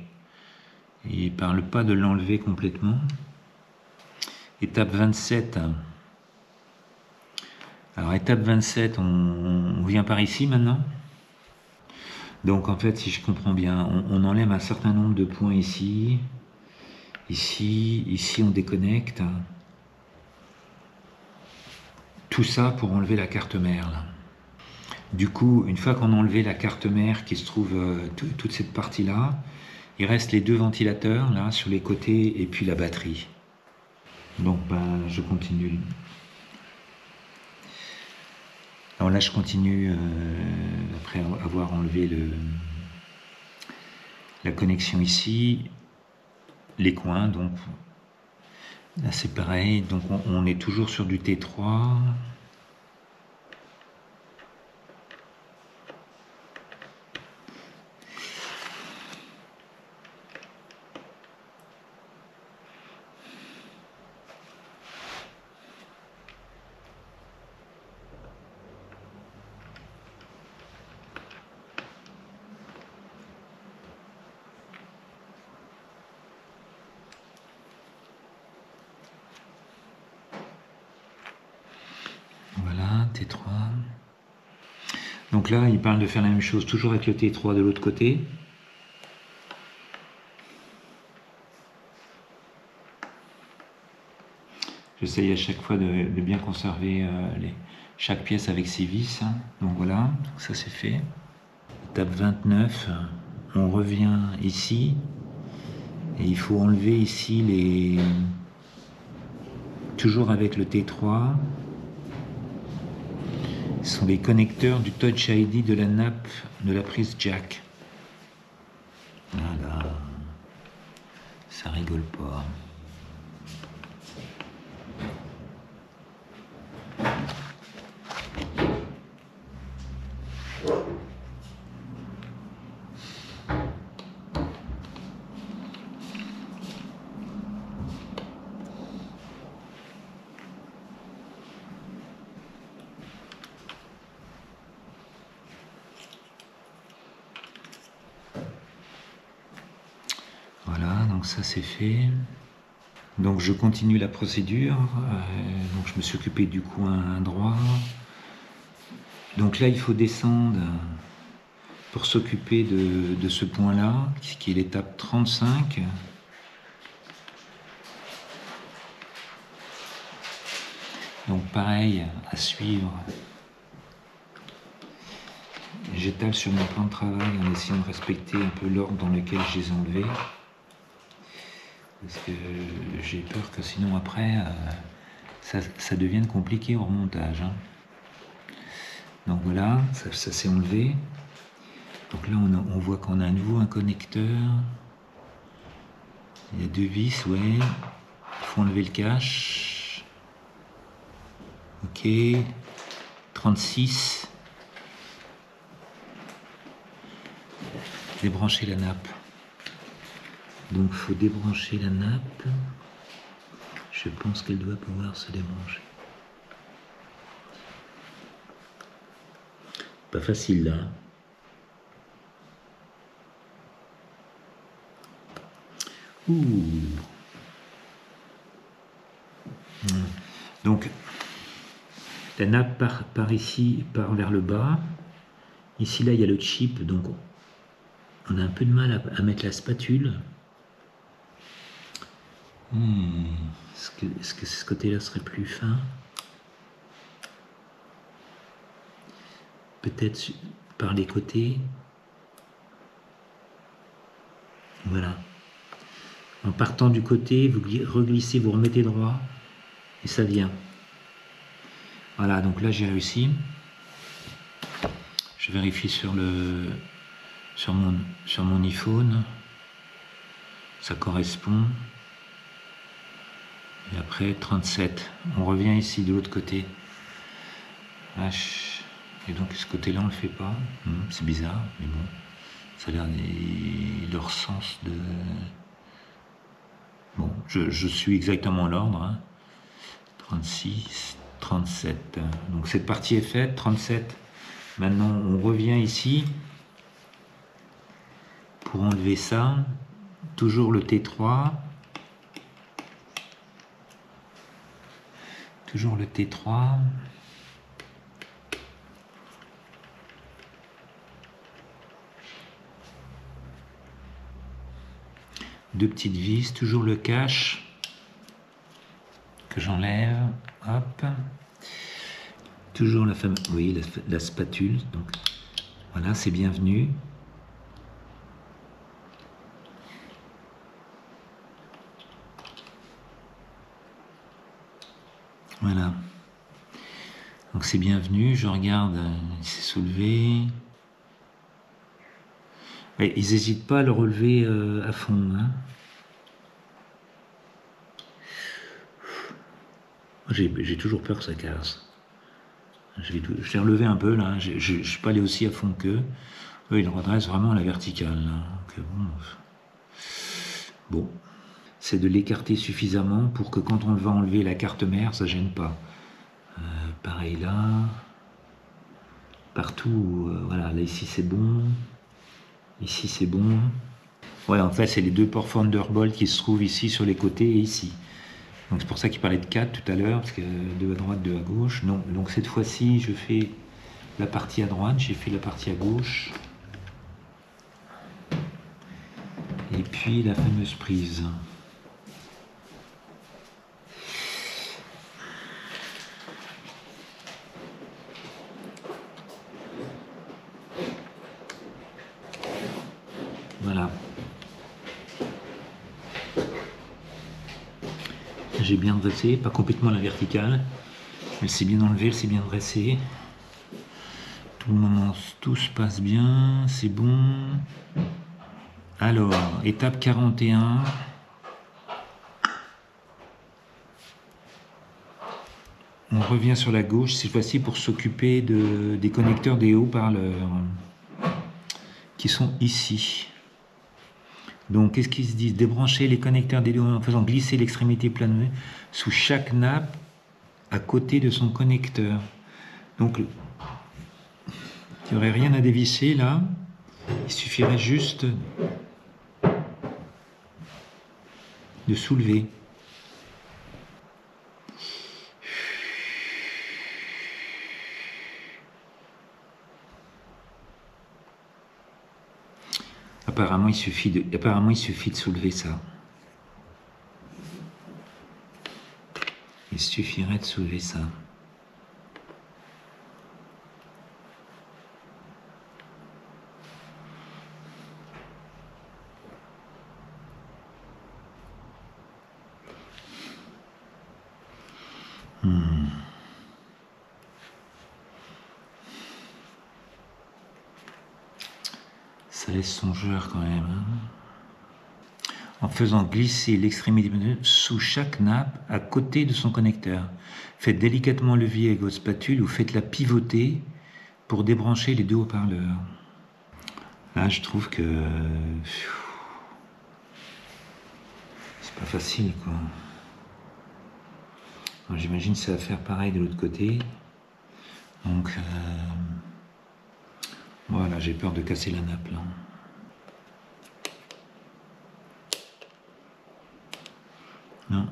B: Et ils ne parlent pas de l'enlever complètement. Étape 27. Alors étape 27, on vient par ici maintenant. Donc en fait, si je comprends bien, on enlève un certain nombre de points ici. Ici on déconnecte. Tout ça pour enlever la carte mère. Là. Du coup, une fois qu'on a enlevé la carte mère qui se trouve toute cette partie-là, il reste les deux ventilateurs là sur les côtés et puis la batterie. Donc ben, je continue. Alors là je continue après avoir enlevé la connexion ici, les coins, donc là c'est pareil, donc on est toujours sur du T3. Voilà, T3. Donc là, il parle de faire la même chose, toujours avec le T3 de l'autre côté. J'essaye à chaque fois de bien conserver chaque pièce avec ses vis. Hein. Donc voilà, ça c'est fait. Étape 29, on revient ici. Et il faut enlever ici les... Toujours avec le T3. Ce sont les connecteurs du Touch ID de la nappe de la prise jack. Voilà. Ça rigole pas. donc ça c'est fait. Donc je continue la procédure. Donc je me suis occupé du coin droit. Donc là il faut descendre pour s'occuper de ce point-là, qui est l'étape 35. Donc pareil, à suivre. J'étale sur mon plan de travail en essayant de respecter un peu l'ordre dans lequel je les ai enlevés. Parce que j'ai peur que sinon après, ça devienne compliqué au remontage. Hein. Donc voilà, ça s'est enlevé. Donc là, on voit qu'on a à nouveau un connecteur. Il y a 2 vis, ouais. Il faut enlever le cache. Ok. 36. Débrancher la nappe. Donc il faut débrancher la nappe. Je pense qu'elle doit pouvoir se débrancher. Pas facile là. Ouh. Donc la nappe part ici, part vers le bas. Ici là il y a le chip, donc on a un peu de mal à mettre la spatule. Est-ce que ce côté-là serait plus fin? Peut-être par les côtés. Voilà. En partant du côté, vous reglissez, vous remettez droit et ça vient. Voilà, donc là j'ai réussi. Je vérifie sur mon iPhone. Ça correspond. Et après 37. On revient ici de l'autre côté. H. Et donc ce côté-là on le fait pas. C'est bizarre, mais bon. Ça a l'air leur sens de. Bon, je suis exactement l'ordre. Hein. 36, 37. Donc cette partie est faite. 37. Maintenant on revient ici. Pour enlever ça. Toujours le T3. Toujours le T3. Deux petites vis, toujours le cache que j'enlève. Hop. Toujours la fameuse, oui, la spatule. Donc voilà, c'est bienvenu. Voilà. Donc c'est bienvenu, je regarde, il s'est soulevé. Ouais, ils n'hésitent pas à le relever à fond. Hein. J'ai toujours peur que ça casse. Je l'ai relevé un peu là, je ne suis pas allé aussi à fond qu'eux. Eux, ils le redressent vraiment à la verticale. Là. Donc, bon. C'est de l'écarter suffisamment pour que quand on va enlever la carte mère, ça ne gêne pas. Pareil là. Partout, voilà, là ici c'est bon. Ici c'est bon. Ouais, en fait c'est les deux ports Thunderbolt qui se trouvent ici sur les côtés et ici. Donc c'est pour ça qu'il parlait de 4 tout à l'heure, parce que 2 à droite, 2 à gauche. Non, donc cette fois-ci je fais la partie à droite, j'ai fait la partie à gauche. Et puis la fameuse prise. Voilà. J'ai bien dressé, pas complètement la verticale. Elle s'est bien enlevée, elle s'est bien dressée. Tout le moment, tout se passe bien, c'est bon. Alors, étape 41. On revient sur la gauche, cette fois-ci pour s'occuper des connecteurs des haut-parleurs qui sont ici. Donc, qu'est-ce qu'ils se disent? Débrancher les connecteurs des haut en faisant glisser l'extrémité planée sous chaque nappe à côté de son connecteur. Donc, il n'y aurait rien à dévisser là. Il suffirait juste de soulever. Apparemment, il suffit de soulever ça. Il suffirait de soulever ça. Ça laisse songeur quand même. Hein. En faisant glisser l'extrémité sous chaque nappe à côté de son connecteur. Faites délicatement levier avec votre spatule ou faites-la pivoter pour débrancher les deux haut-parleurs. Là, je trouve que c'est pas facile, quoi. J'imagine que ça va faire pareil de l'autre côté. Donc, voilà, j'ai peur de casser la nappe, là. Non.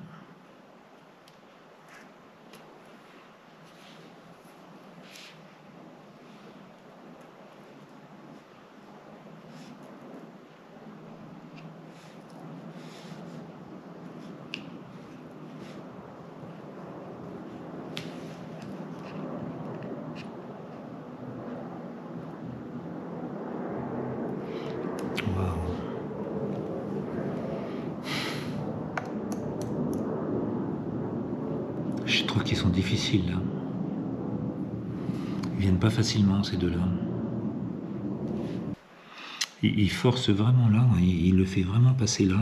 B: Je trouve qu'ils sont difficiles là. Ils viennent pas facilement ces deux-là. Il force vraiment là, il le fait vraiment passer là.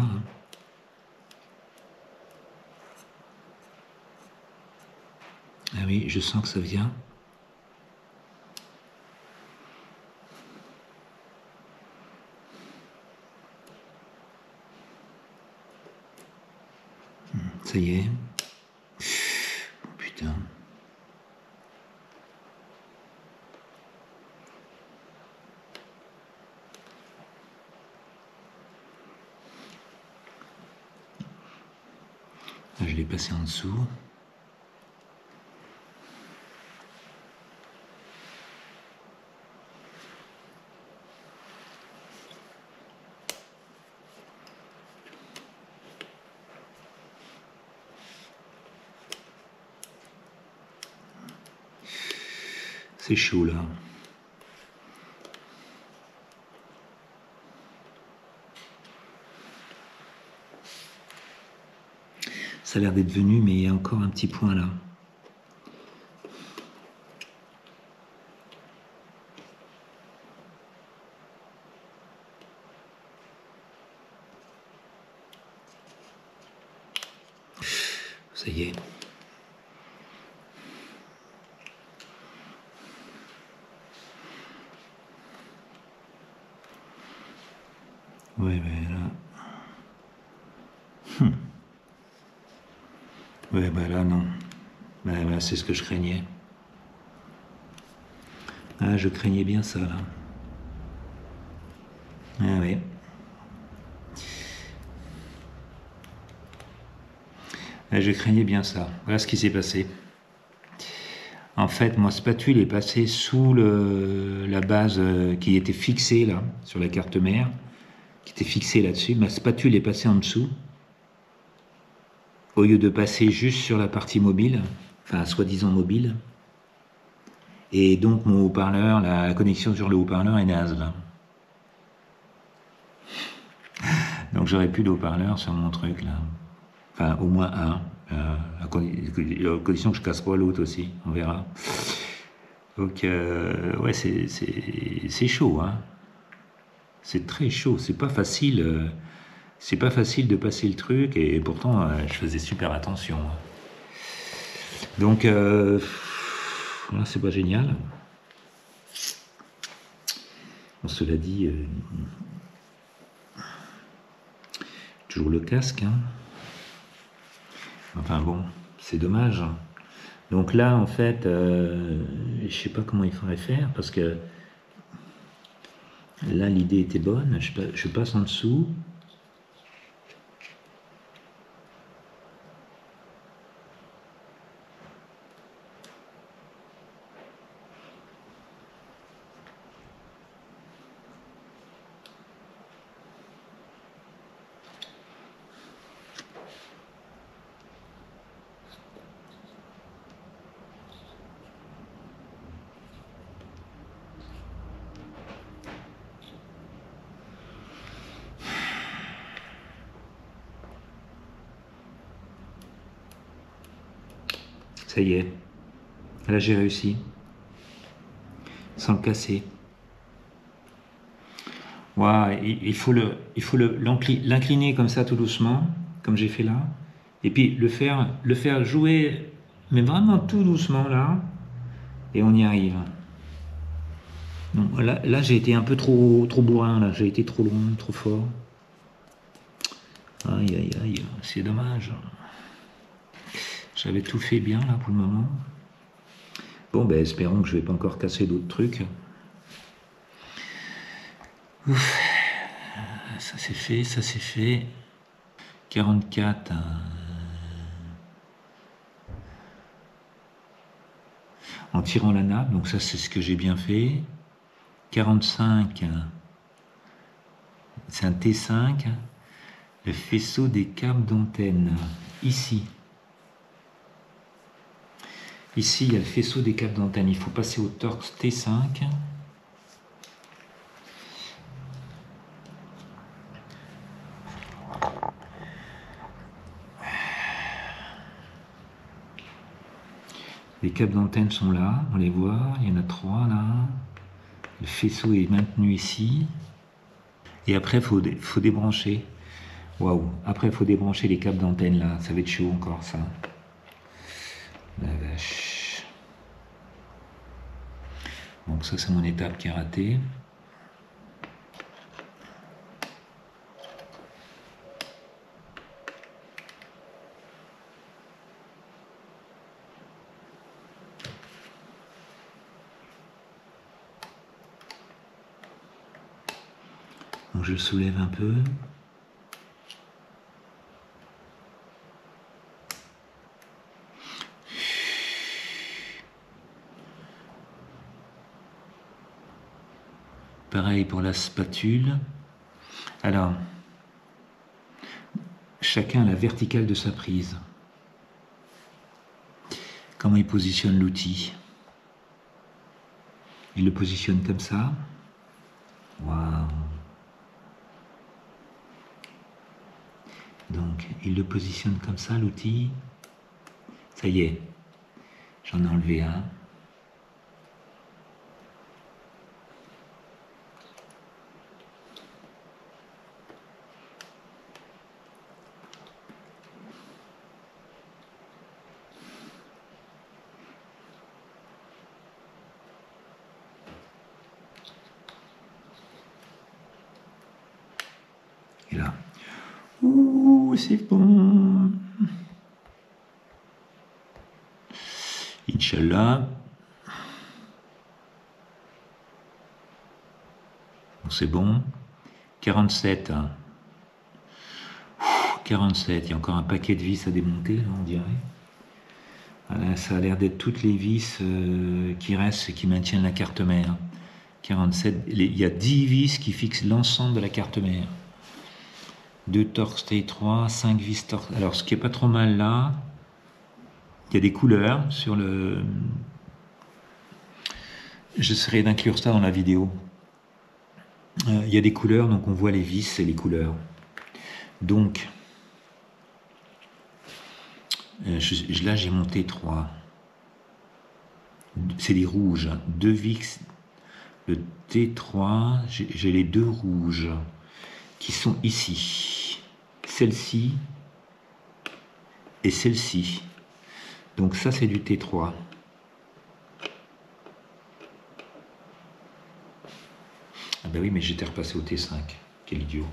B: Ah oui, je sens que ça vient. Ça y est. Putain. Là, je l'ai passé en dessous. C'est chaud là. Ça a l'air d'être venu, mais il y a encore un petit point là. Ça y est. Ouais, mais là... Ouais, bah là, non. Bah, c'est ce que je craignais. Ah, je craignais bien ça, là. Ah ouais. Ah, je craignais bien ça. Voilà ce qui s'est passé. En fait, mon spatule est passé sous la base qui était fixée, là, sur la carte mère, qui était fixée là-dessus. Ma spatule est passée en dessous. Au lieu de passer juste sur la partie mobile, enfin soi-disant mobile, et donc mon haut-parleur, la connexion sur le haut-parleur est naze là. Donc j'aurais plus de haut-parleur sur mon truc là, enfin au moins un, à condition que je casse pas l'autre aussi, on verra. Donc ouais, c'est chaud, hein. C'est très chaud, c'est pas facile. C'est pas facile de passer le truc et pourtant je faisais super attention. Donc là c'est pas génial. Bon, cela dit, toujours le casque. Hein. Enfin bon, c'est dommage. Donc là en fait, je sais pas comment il faudrait faire parce que là l'idée était bonne. Je passe en dessous. Ça y est. Là, j'ai réussi. Sans le casser. Wow, il faut l'incliner comme ça tout doucement, comme j'ai fait là. Et puis le faire jouer, mais vraiment tout doucement là. Et on y arrive. Donc, là j'ai été un peu trop bourrin, là. J'ai été trop loin, trop fort. Aïe, aïe, aïe, c'est dommage. J'avais tout fait bien là pour le moment. Bon, ben espérons que je vais pas encore casser d'autres trucs. Ouf. Ça c'est fait, ça c'est fait. 44. En tirant la nappe, donc ça c'est ce que j'ai bien fait. 45. C'est un T5. Le faisceau des câbles d'antenne. Ici. Ici, il y a le faisceau des câbles d'antenne. Il faut passer au torx T5. Les câbles d'antenne sont là, on les voit. Il y en a 3 là. Le faisceau est maintenu ici. Et après, il faut débrancher. Waouh! Après, il faut débrancher les câbles d'antenne là. Ça va être chaud encore, ça. La vache. Donc ça, c'est mon étape qui est ratée. Donc je le soulève un peu. Pareil pour la spatule. Alors, chacun a la verticale de sa prise. Comment il positionne l'outil? Il le positionne comme ça. Waouh! Donc, il le positionne comme ça, l'outil. Ça y est, j'en ai enlevé un. Et là, ouh, c'est bon. Inch'Allah. C'est bon. 47. 47. Il y a encore un paquet de vis à démonter, là, on dirait. Voilà, ça a l'air d'être toutes les vis qui restent et qui maintiennent la carte mère. 47. Il y a 10 vis qui fixent l'ensemble de la carte mère. 2 torx T3, 5 vis torx. Alors, ce qui est pas trop mal là, il y a des couleurs sur le... J'essaierai d'inclure ça dans la vidéo. Il y a des couleurs, donc on voit les vis et les couleurs. Donc, là j'ai monté 3. C'est des rouges. 2 vis. Le T3, j'ai les 2 rouges qui sont ici. Celle-ci et celle-ci. Donc ça c'est du T3. Ah ben oui, mais j'étais repassé au T5. Quel idiot.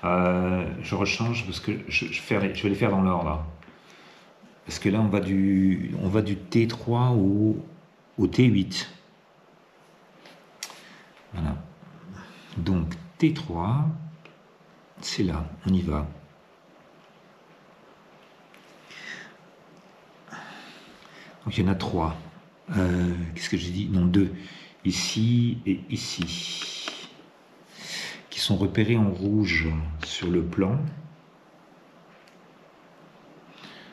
B: Je rechange parce que je vais les faire dans l'ordre. Parce que là, on va du T3 au T8. Voilà. Donc, T3, c'est là. On y va. Donc, il y en a 3. Qu'est-ce que j'ai dit? Non, 2. Ici et ici. Qui sont repérés en rouge sur le plan.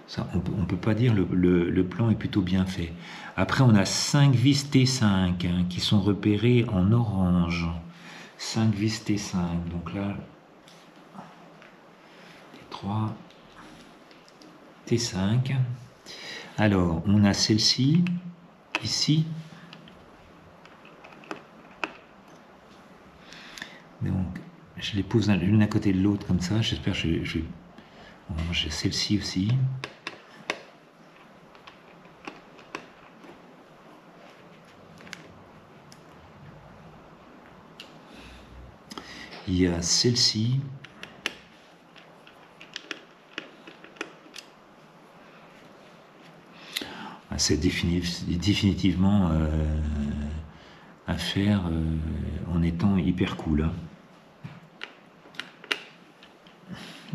B: Ça, on peut pas dire, le plan est plutôt bien fait. Après, on a 5 vis T5 qui sont repérés en orange. 5 vis T5. Donc là, T3, T5. Alors, on a celle-ci, ici. Donc, je les pose l'une à côté de l'autre comme ça. J'espère que j'ai celle-ci aussi. Il y a celle-ci. C'est définitivement à faire en étant hyper cool. Hein.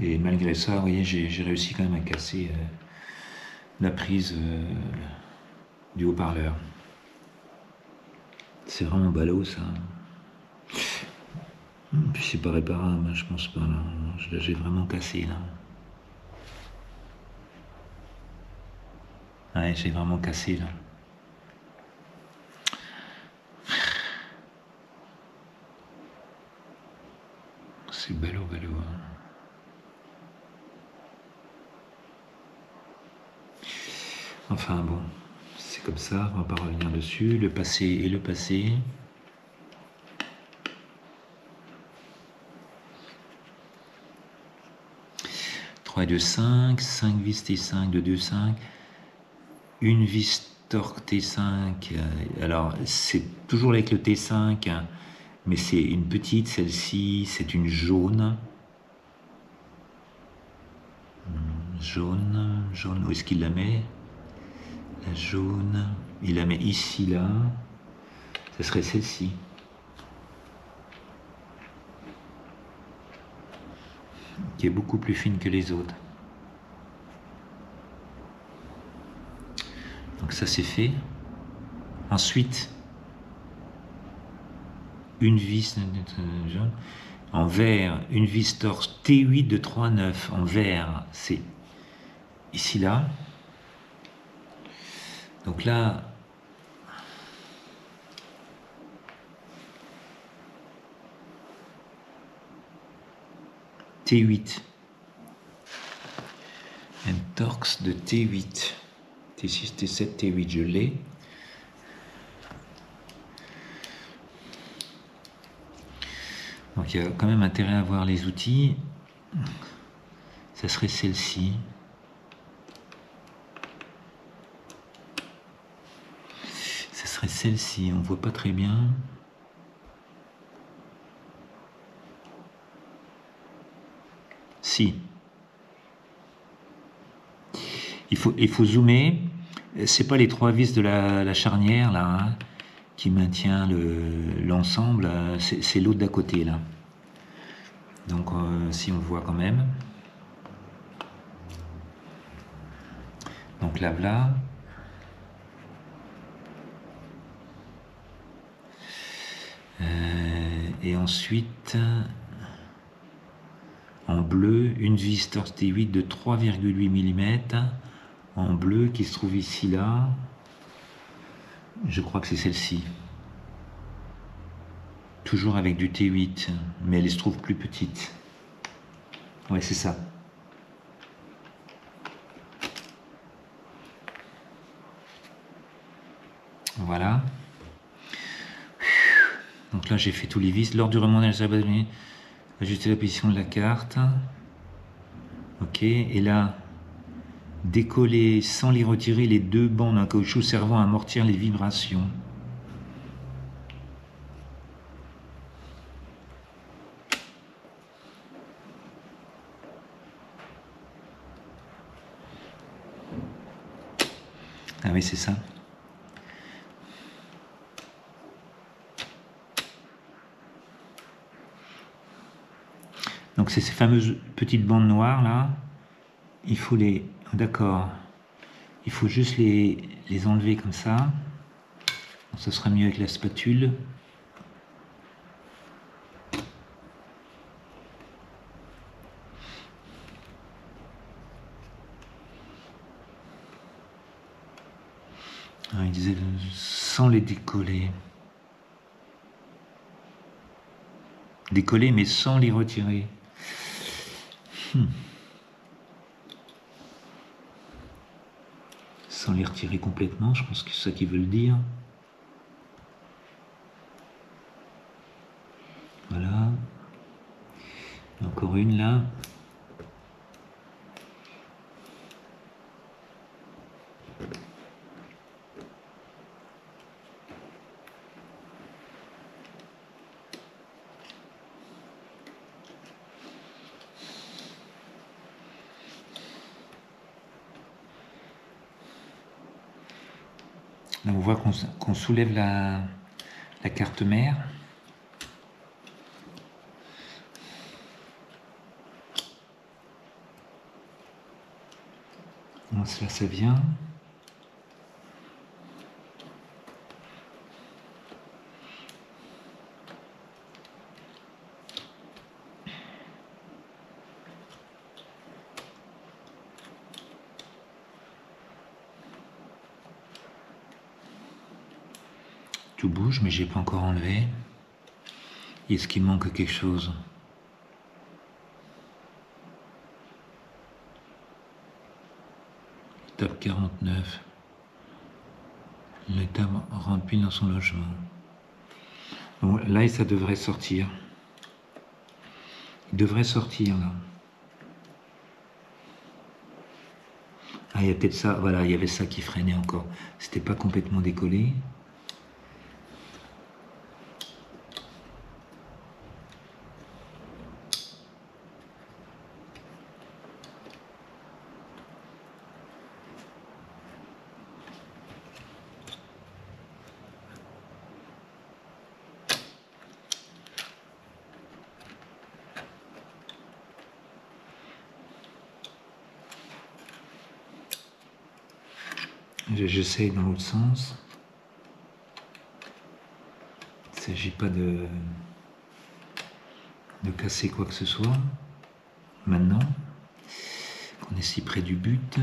B: Et malgré ça, vous voyez, j'ai réussi quand même à casser la prise du haut-parleur. C'est vraiment ballot ça. Puis c'est pas réparable, hein, je pense pas. Là, j'ai vraiment cassé là. Ouais, j'ai vraiment cassé là. C'est ballot. Hein. Enfin bon, c'est comme ça, on va pas revenir dessus. Le passé est le passé. Et 2, 5, 5 vis T5 de 2, 5, une vis torque T5, alors c'est toujours avec le T5, hein, mais c'est une petite, celle-ci, c'est une jaune. Jaune, où est-ce qu'il la met? La jaune, il la met ici, là, ce serait celle-ci. Qui est beaucoup plus fine que les autres. Donc ça c'est fait. Ensuite, une vis en vert, une vis torse T8 de 3,9 en vert, c'est ici là. Donc là, T8, un torx de T8, T6, T7, T8, je l'ai. Donc il y a quand même intérêt à voir les outils. Ça serait celle-ci. Ça serait celle-ci, on voit pas très bien. Si. Il faut zoomer. C'est pas les 3 vis de la charnière là hein, qui maintient l'ensemble. C'est l'autre d'à côté là. Donc si on voit quand même. Donc là voilà. Et ensuite. En bleu, une vis torse T8 de 3,8 mm en bleu qui se trouve ici là. Je crois que c'est celle-ci. Toujours avec du T8, mais elle se trouve plus petite. Ouais, c'est ça. Voilà. Donc là, j'ai fait tous les vis. Lors du remontage, ajuster la position de la carte. Ok, et là, décoller sans les retirer les 2 bandes en caoutchouc servant à amortir les vibrations. Ah oui, c'est ça. Donc c'est ces fameuses petites bandes noires là, il faut les... D'accord, il faut juste les enlever comme ça. Donc, ça sera mieux avec la spatule. Ah, il disait sans les décoller. Décoller mais sans les retirer. sans les retirer complètement, je pense que c'est ça qu'ils veulent dire. Voilà. Encore une là. Là, on voit qu'on soulève la carte mère. Donc, là, ça vient. Tout bouge, mais j'ai pas encore enlevé. Est-ce qu'il manque quelque chose? Étape 49. L'étape rentre pile dans son logement. Donc là, ça devrait sortir. Il devrait sortir là. Ah, il y a peut-être ça. Voilà, il y avait ça qui freinait encore. C'était pas complètement décollé. J'essaye dans l'autre sens. Il ne s'agit pas de casser quoi que ce soit. Maintenant qu'on est si près du but.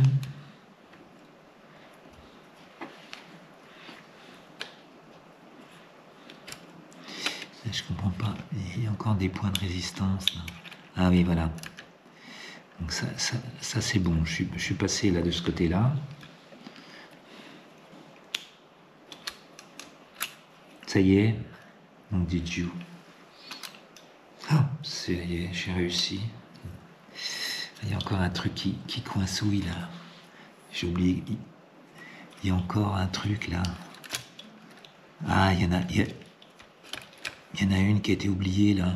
B: Je comprends pas. Il y a encore des points de résistance là. Ah oui, voilà. Donc ça c'est bon. Je suis passé là de ce côté-là. Ça y est. Donc dit you. Ah, ça y est, j'ai réussi. Il y a encore un truc qui coincouille là. J'ai oublié. Il y a encore un truc là. Ah, il y en a une qui a été oubliée là.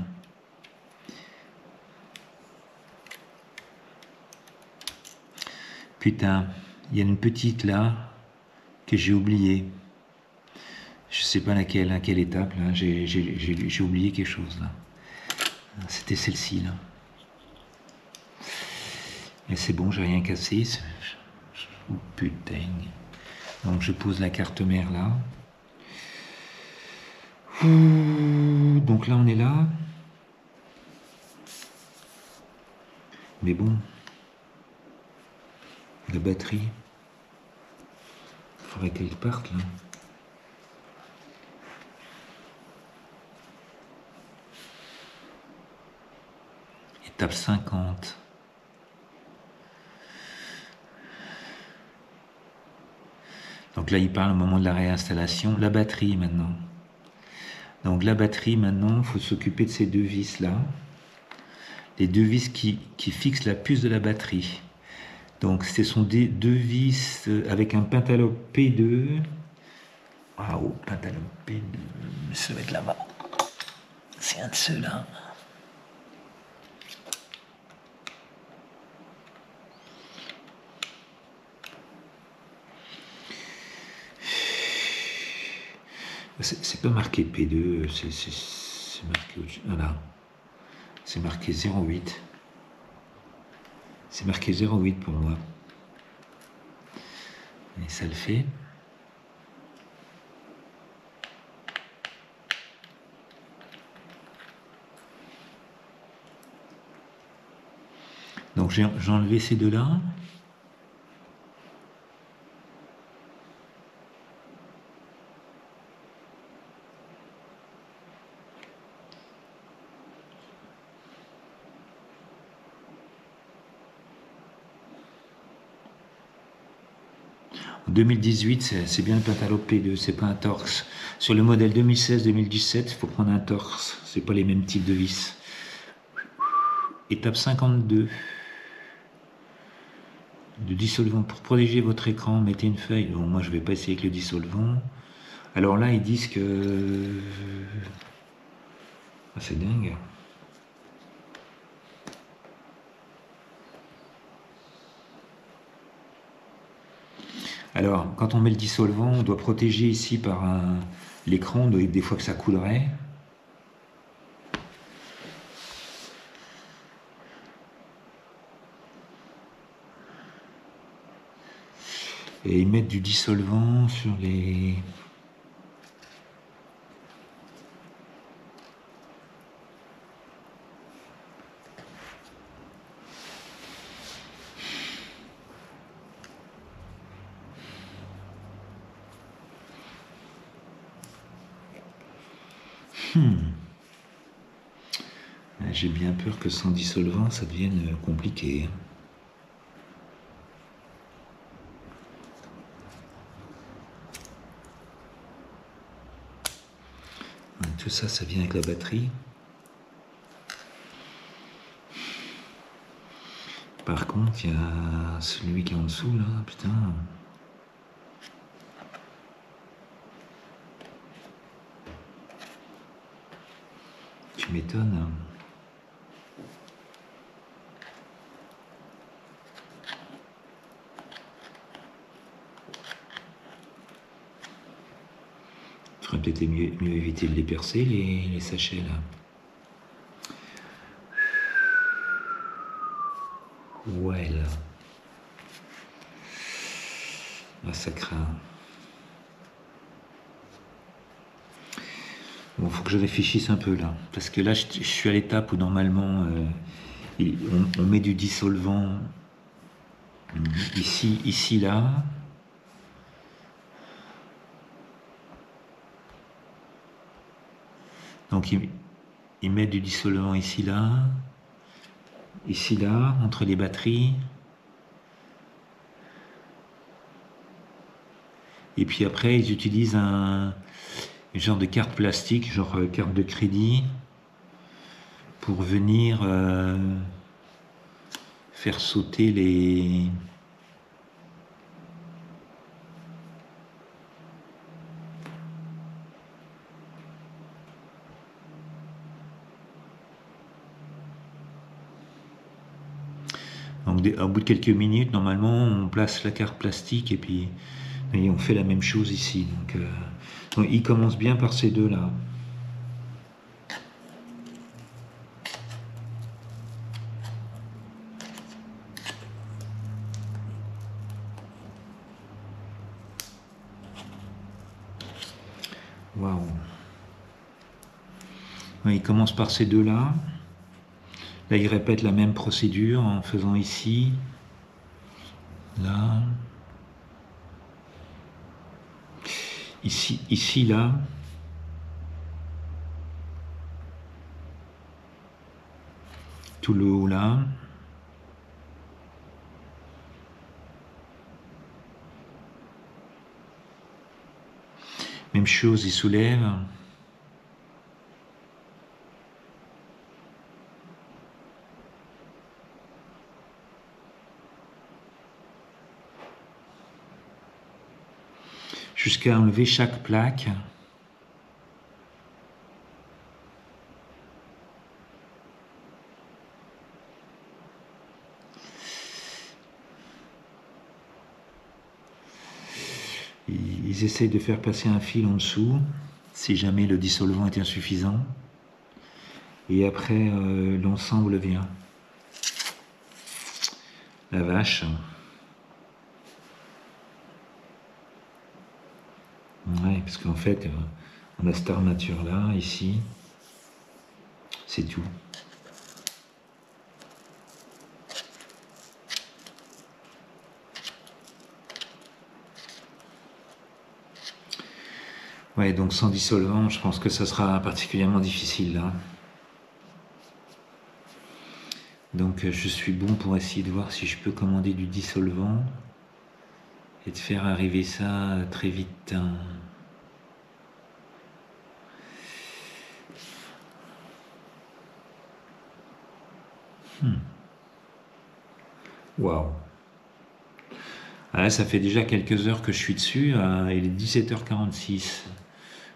B: Putain, il y a une petite là que j'ai oubliée. Je sais pas laquelle, à quelle étape là. J'ai oublié quelque chose là. C'était celle-ci là. Et c'est bon, j'ai rien cassé. Oh putain. Donc je pose la carte mère là. Donc là on est là. Mais bon. La batterie. Il faudrait qu'elle parte là. Étape 50. Donc là, il parle au moment de la réinstallation. La batterie maintenant. Donc la batterie maintenant, il faut s'occuper de ces deux vis là. Les deux vis qui fixent la puce de la batterie. Donc ce sont des deux vis avec un pentalope P2. Waouh, pentalope P2. Ça va être là-bas. C'est un de ceux-là. C'est pas marqué P2, c'est marqué au-dessus. Voilà. C'est marqué 08. C'est marqué 08 pour moi. Et ça le fait. Donc j'ai enlevé ces deux-là. En 2018, c'est bien le Pentalope P2, c'est pas un Torx. Sur le modèle 2016-2017, il faut prendre un Torx, c'est pas les mêmes types de vis. Étape 52. De dissolvant. Pour protéger votre écran, mettez une feuille. Bon, moi, je vais pas essayer avec le dissolvant. Alors là, ils disent que... Ah, c'est dingue. Alors, quand on met le dissolvant, on doit protéger ici par l'écran, des fois que ça coulerait. Et ils mettent du dissolvant sur les... J'ai bien peur que sans dissolvant, ça devienne compliqué. Tout ça, ça vient avec la batterie. Par contre, il y a celui qui est en dessous, là, putain. Tu m'étonnes. Il faudrait peut-être mieux éviter de les percer, les sachets, là. Ouais, là. Ah, ça craint. Bon, faut que je réfléchisse un peu, là. Parce que là, je suis à l'étape où, normalement, on met du dissolvant ici, là. Donc, il met du dissolvant ici, là, entre les batteries. Et puis après, ils utilisent un genre de carte plastique, genre carte de crédit, pour venir faire sauter les... Donc, au bout de quelques minutes, normalement, on place la carte plastique et puis on fait la même chose ici. Donc il commence bien par ces deux-là. Waouh. Il commence par ces deux-là. Là, il répète la même procédure en faisant ici, là, ici, là. Tout le haut, là. Même chose, il soulève. Jusqu'à enlever chaque plaque. Ils essayent de faire passer un fil en dessous, si jamais le dissolvant est insuffisant. Et après, l'ensemble vient. La vache. Ouais, parce qu'en fait, on a cette armature-là, ici. C'est tout. Ouais, donc sans dissolvant, je pense que ça sera particulièrement difficile, là. Donc je suis bon pour essayer de voir si je peux commander du dissolvant. et de faire arriver ça très vite. Waouh. Ah, ça fait déjà quelques heures que je suis dessus, il est 17h46.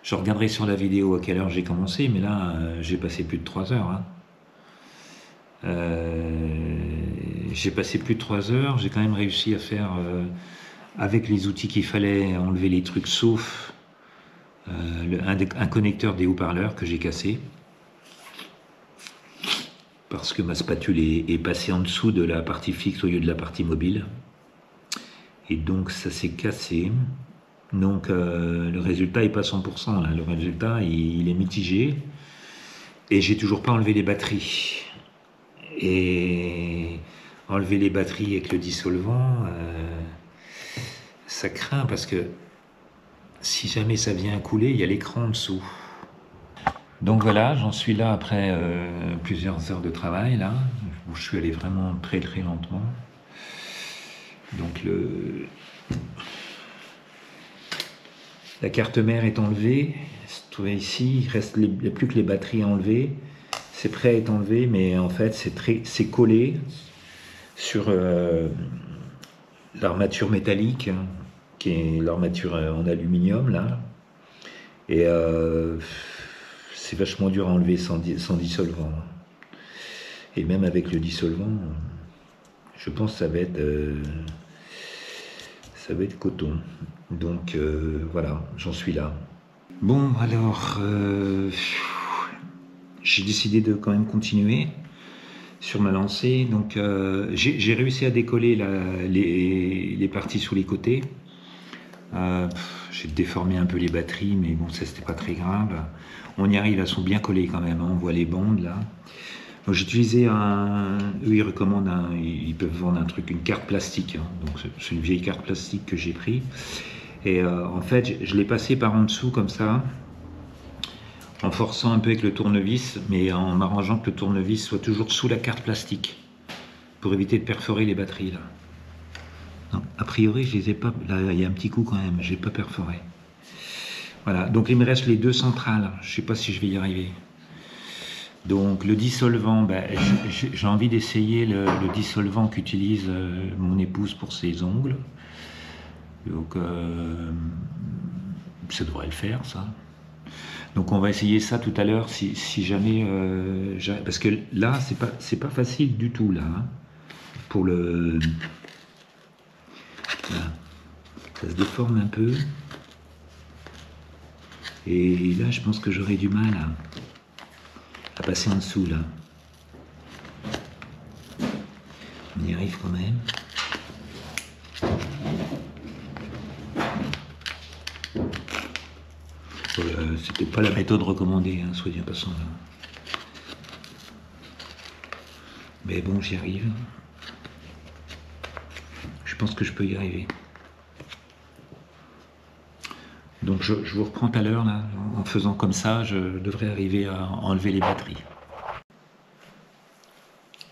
B: Je regarderai sur la vidéo à quelle heure j'ai commencé, mais là, j'ai passé plus de 3 heures. Hein. J'ai passé plus de 3 heures, j'ai quand même réussi à faire, avec les outils qu'il fallait, enlever les trucs, sauf un connecteur des haut-parleurs que j'ai cassé. Parce que ma spatule est passée en dessous de la partie fixe au lieu de la partie mobile. Et donc ça s'est cassé. Donc le résultat n'est pas 100%. Là. Le résultat, il est mitigé. Et j'ai toujours pas enlevé les batteries. Et enlever les batteries avec le dissolvant, ça craint parce que si jamais ça vient à couler, il y a l'écran en dessous. Donc voilà, j'en suis là après plusieurs heures de travail, là, où je suis allé vraiment très très lentement. Donc la carte mère est enlevée, vous voyez ici, il reste plus que les batteries à enlever. C'est prêt à être enlevé, mais en fait c'est collé sur l'armature métallique, hein, qui est l'armature en aluminium là. Et c'est vachement dur à enlever sans dissolvant. Et même avec le dissolvant, je pense que ça va être coton. Donc voilà, j'en suis là. Bon, alors, j'ai décidé de quand même continuer sur ma lancée. Donc j'ai réussi à décoller les parties sous les côtés. J'ai déformé un peu les batteries, mais bon, ça c'était pas très grave. On y arrive, elles sont bien collées quand même, hein. On voit les bandes là. J'ai utilisé eux ils recommandent, ils peuvent vendre un truc, une carte plastique, hein. Donc c'est une vieille carte plastique que j'ai pris. Et en fait, je l'ai passé par en dessous comme ça, en forçant un peu avec le tournevis, mais en m'arrangeant que le tournevis soit toujours sous la carte plastique, pour éviter de perforer les batteries là. Non, a priori, je les ai pas. Là, il y a un petit coup quand même. J'ai pas perforé. Voilà. Donc il me reste les deux centrales. Je sais pas si je vais y arriver. Donc le dissolvant, ben, j'ai envie d'essayer le dissolvant qu'utilise mon épouse pour ses ongles. Donc ça devrait le faire, ça. Donc on va essayer ça tout à l'heure si jamais parce que là c'est pas facile du tout là, hein, pour le. Voilà. Ça se déforme un peu. Et là, je pense que j'aurai du mal à passer en dessous, là. On y arrive quand même. C'était pas la méthode recommandée, hein, soit dit en passant, là. Mais bon, j'y arrive. Je pense que je peux y arriver. Donc je vous reprends tout à l'heure, là, en faisant comme ça, je devrais arriver à enlever les batteries.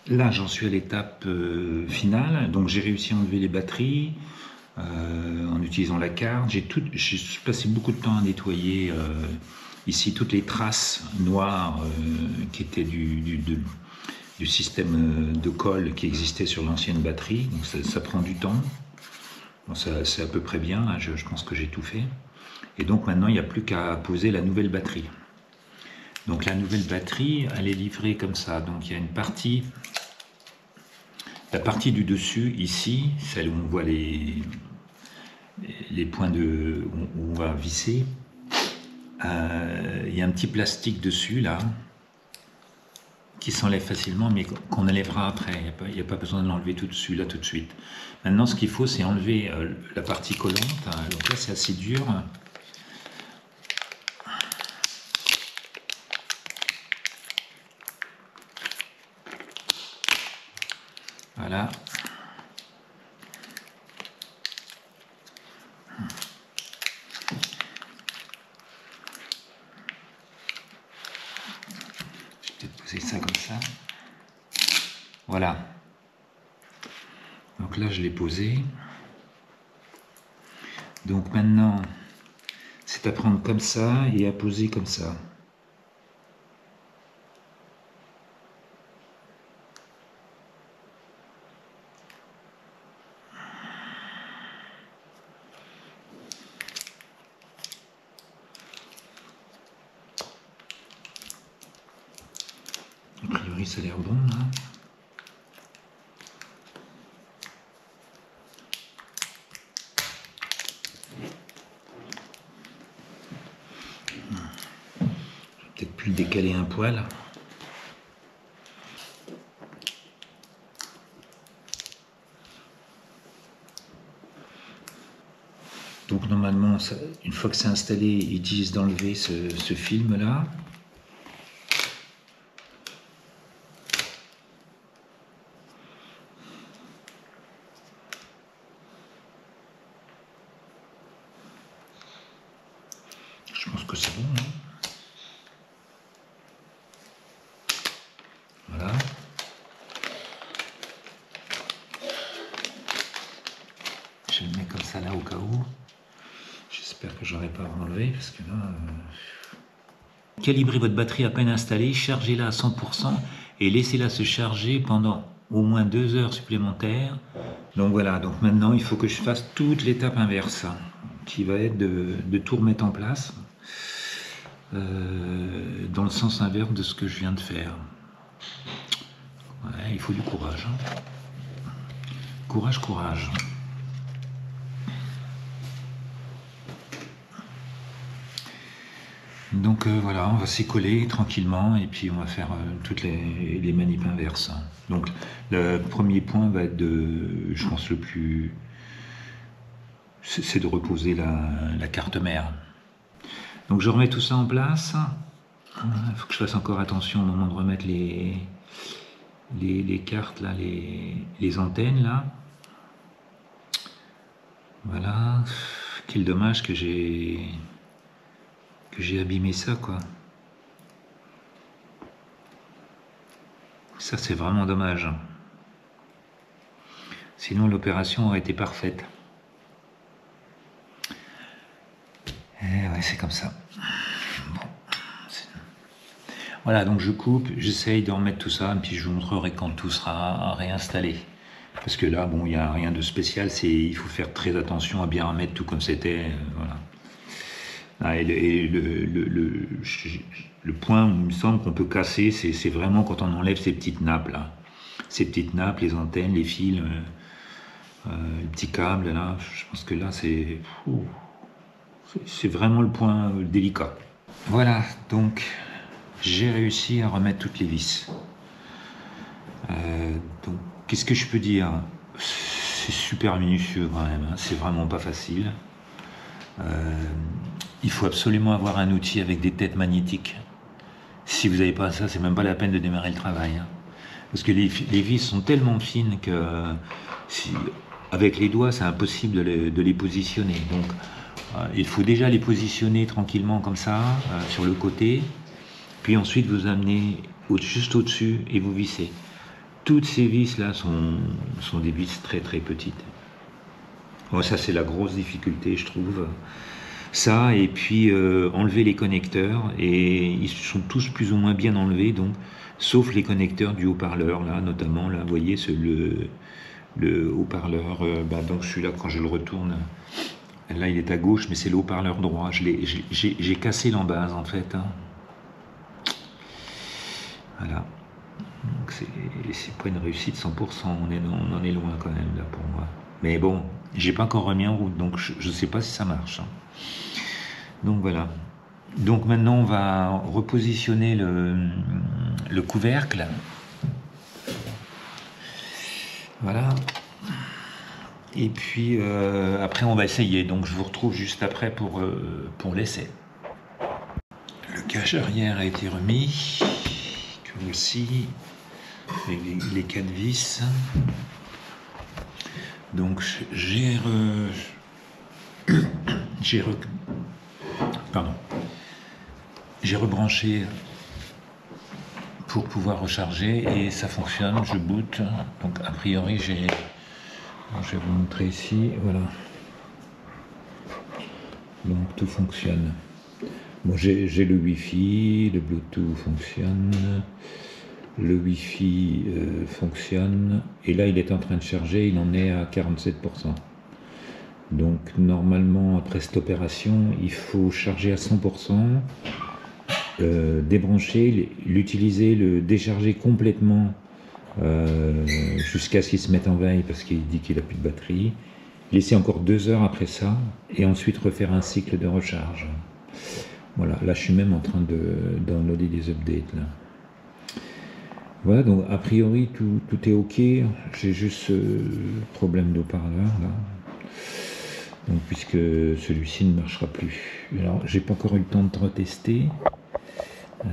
B: Là, j'en suis à l'étape finale, donc j'ai réussi à enlever les batteries en utilisant la carte. J'ai passé beaucoup de temps à nettoyer ici toutes les traces noires qui étaient du système de colle qui existait sur l'ancienne batterie, donc ça prend du temps. Bon, c'est à peu près bien, là, je pense que j'ai tout fait. Et donc maintenant, il n'y a plus qu'à poser la nouvelle batterie. Donc la nouvelle batterie, elle est livrée comme ça. Donc il y a une partie, la partie du dessus, ici, celle où on voit les points où on va visser. Il y a un petit plastique dessus, là, qui s'enlève facilement, mais qu'on enlèvera après. Il n'y a pas besoin de l'enlever tout dessus, là, tout de suite. Maintenant, ce qu'il faut, c'est enlever la partie collante. Donc là, c'est assez dur. Voilà. Je vais peut-être poser ça comme ça. Voilà. Donc là, je l'ai posé. Donc maintenant, c'est à prendre comme ça et à poser comme ça. A priori, ça a l'air bon, là. Peut-être plus le décaler un poil. Donc normalement, ça, une fois que c'est installé, ils disent d'enlever ce film-là. Je pense que c'est bon, hein. Voilà. Je le mets comme ça là au cas où. J'espère que j'aurai pas à enlever parce que là... Calibrez votre batterie à peine installée, chargez-la à 100% et laissez-la se charger pendant au moins 2 heures supplémentaires. Donc voilà, donc maintenant il faut que je fasse toute l'étape inverse, qui va être de tout remettre en place dans le sens inverse de ce que je viens de faire. Ouais, il faut du courage. Hein. Courage, courage. Donc voilà, on va s'y coller tranquillement et puis on va faire toutes les manips inverses. Donc le premier point va être je pense le plus, c'est de reposer la carte mère. Donc je remets tout ça en place. Il faut que je fasse encore attention au moment de remettre les cartes là, les antennes là. Voilà. Quel dommage que j'ai abîmé ça, quoi. Ça, c'est vraiment dommage. Sinon, l'opération aurait été parfaite. Et ouais, c'est comme ça. Bon. Voilà, donc je coupe, j'essaye de remettre tout ça, et puis je vous montrerai quand tout sera réinstallé. Parce que là, bon, il n'y a rien de spécial, il faut faire très attention à bien remettre tout comme c'était, voilà. Et le point où il me semble qu'on peut casser, c'est vraiment quand on enlève ces petites nappes là. Ces petites nappes, les antennes, les fils, les petits câbles là. Je pense que là c'est vraiment le point délicat. Voilà, donc j'ai réussi à remettre toutes les vis. Donc qu'est-ce que je peux dire? C'est super minutieux quand même, hein. C'est vraiment pas facile. Il faut absolument avoir un outil avec des têtes magnétiques. Si vous n'avez pas ça, c'est même pas la peine de démarrer le travail. Hein. Parce que les vis sont tellement fines que avec les doigts, c'est impossible de les positionner. Donc, il faut déjà les positionner tranquillement comme ça, sur le côté. Puis ensuite, vous amenez juste au-dessus et vous vissez. Toutes ces vis-là sont des vis très très petites. Bon, ça, c'est la grosse difficulté, je trouve. Ça, et puis enlever les connecteurs, et ils sont tous plus ou moins bien enlevés, donc, sauf les connecteurs du haut-parleur, là, notamment, là, vous voyez, le haut-parleur, donc celui-là, quand je le retourne, là, il est à gauche, mais c'est le haut-parleur droit. J'ai cassé l'embase, en fait. Hein. Voilà. Donc, c'est pas une réussite 100%, on en est loin quand même, là, pour moi. Mais bon, j'ai pas encore remis en route, donc je sais pas si ça marche. Hein. Donc voilà. Donc maintenant, on va repositionner le couvercle. Voilà. Et puis après, on va essayer. Donc je vous retrouve juste après pour l'essai. Le cache arrière a été remis. Comme aussi. Les 4 vis. Donc j'ai rebranché pour pouvoir recharger et ça fonctionne, je boot. Donc a priori je vais vous montrer ici, voilà. Donc tout fonctionne. Bon, j'ai le Wi-Fi, le Bluetooth fonctionne, le Wi-Fi fonctionne, et là il est en train de charger, il en est à 47%. Donc normalement après cette opération, il faut charger à 100%, débrancher, l'utiliser, le décharger complètement jusqu'à ce qu'il se mette en veille parce qu'il dit qu'il n'a plus de batterie, laisser encore 2 heures après ça, et ensuite refaire un cycle de recharge. Voilà, là je suis même en train de downloader des updates là. Voilà, donc a priori tout est ok, j'ai juste ce problème d'haut-parleur là. Donc puisque celui-ci ne marchera plus. Alors j'ai pas encore eu le temps de retester. On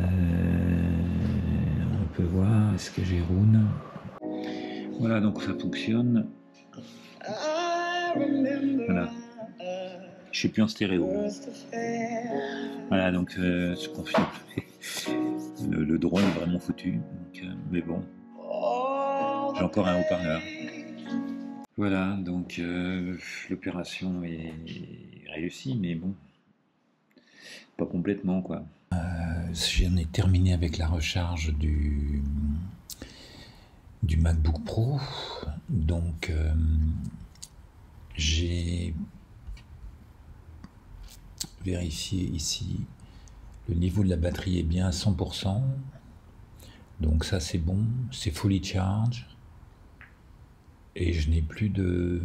B: peut voir, est-ce que j'ai Roon? Voilà, donc ça fonctionne. Voilà. Je suis plus en stéréo. Voilà, donc je confirme. Le drone est vraiment foutu. Donc, mais bon, j'ai encore un haut-parleur. Voilà, donc l'opération est réussie, mais bon, pas complètement quoi. J'en ai terminé avec la recharge du MacBook Pro. Donc j'ai vérifié ici, le niveau de la batterie est bien à 100%. Donc ça c'est bon, c'est fully charge. Et je n'ai plus de...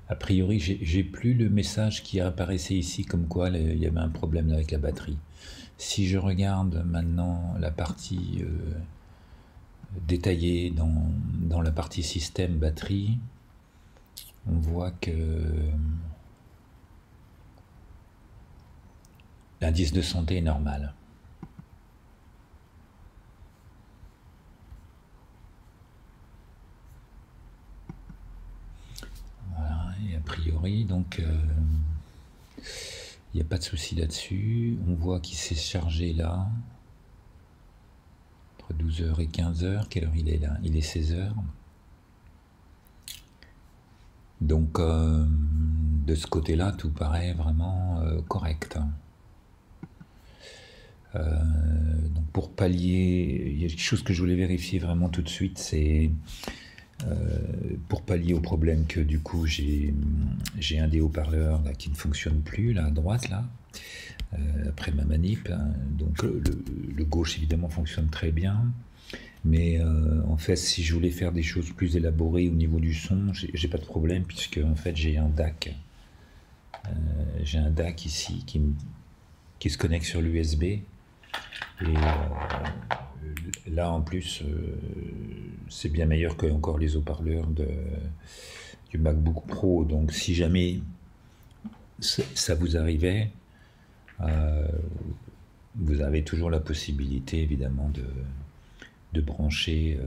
B: A priori, j'ai plus le message qui apparaissait ici comme quoi il y avait un problème avec la batterie. Si je regarde maintenant la partie détaillée dans la partie système batterie, on voit que l'indice de santé est normal. Voilà, et a priori, donc il n'y a pas de souci là-dessus. On voit qu'il s'est chargé là, entre 12h et 15h. Quelle heure il est là? Il est 16h. Donc de ce côté-là, tout paraît vraiment correct. Donc pour pallier, il y a quelque chose que je voulais vérifier vraiment tout de suite, c'est pour pallier au problème que du coup j'ai un des haut-parleurs là qui ne fonctionne plus là à droite là après ma manip, hein. Donc le gauche évidemment fonctionne très bien, mais en fait si je voulais faire des choses plus élaborées au niveau du son, j'ai pas de problème puisque en fait j'ai un DAC, ici qui se connecte sur l'USB. Et là en plus c'est bien meilleur que encore les haut-parleurs du MacBook Pro. Donc si jamais ça vous arrivait, vous avez toujours la possibilité évidemment de brancher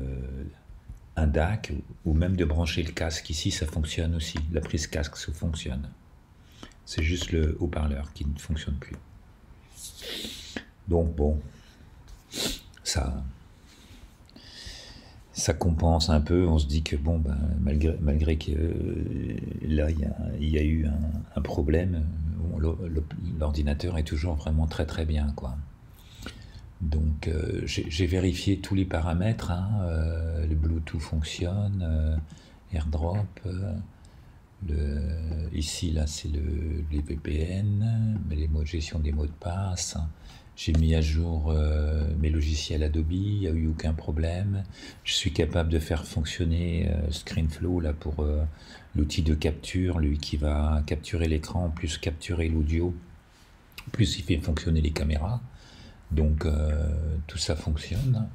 B: un DAC ou même de brancher le casque. Ici ça fonctionne aussi, la prise casque ça fonctionne, c'est juste le haut-parleur qui ne fonctionne plus. Donc bon, ça compense un peu. On se dit que bon, ben, malgré que là il y a eu un problème, l'ordinateur est toujours vraiment très très bien quoi. Donc j'ai vérifié tous les paramètres, hein, le Bluetooth fonctionne, AirDrop, ici là c'est les VPN, les gestion des mots de passe. J'ai mis à jour mes logiciels Adobe, il n'y a eu aucun problème. Je suis capable de faire fonctionner ScreenFlow là, pour l'outil de capture, lui qui va capturer l'écran, plus capturer l'audio, plus il fait fonctionner les caméras. Donc tout ça fonctionne.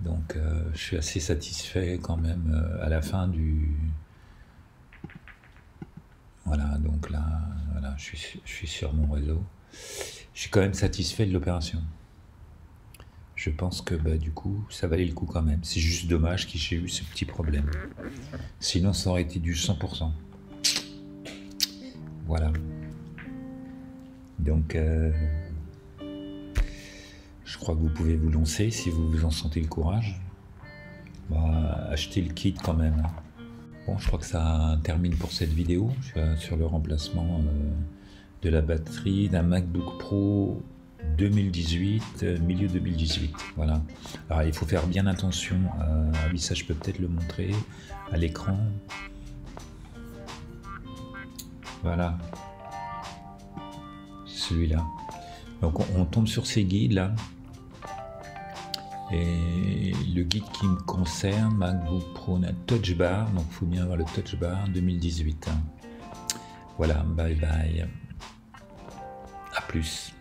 B: Donc je suis assez satisfait quand même à la fin du... Voilà, donc là, voilà, je suis sur mon réseau. Je suis quand même satisfait de l'opération. Je pense que bah, du coup, ça valait le coup quand même. C'est juste dommage que j'ai eu ce petit problème. Sinon, ça aurait été du 100%. Voilà. Donc, je crois que vous pouvez vous lancer si vous en sentez le courage. Bah, achetez le kit quand même.
A: Bon, je crois que ça termine pour cette vidéo sur le remplacement de la batterie d'un MacBook Pro 2018, milieu 2018. Voilà. Alors il faut faire bien attention. Oui, ça je peux peut-être le montrer à l'écran. Voilà. Celui-là. Donc on tombe sur ces guides là. Et le guide qui me concerne, MacBook Pro, on a Touch Bar, donc il faut bien avoir le Touch Bar 2018. Voilà, bye bye. À plus.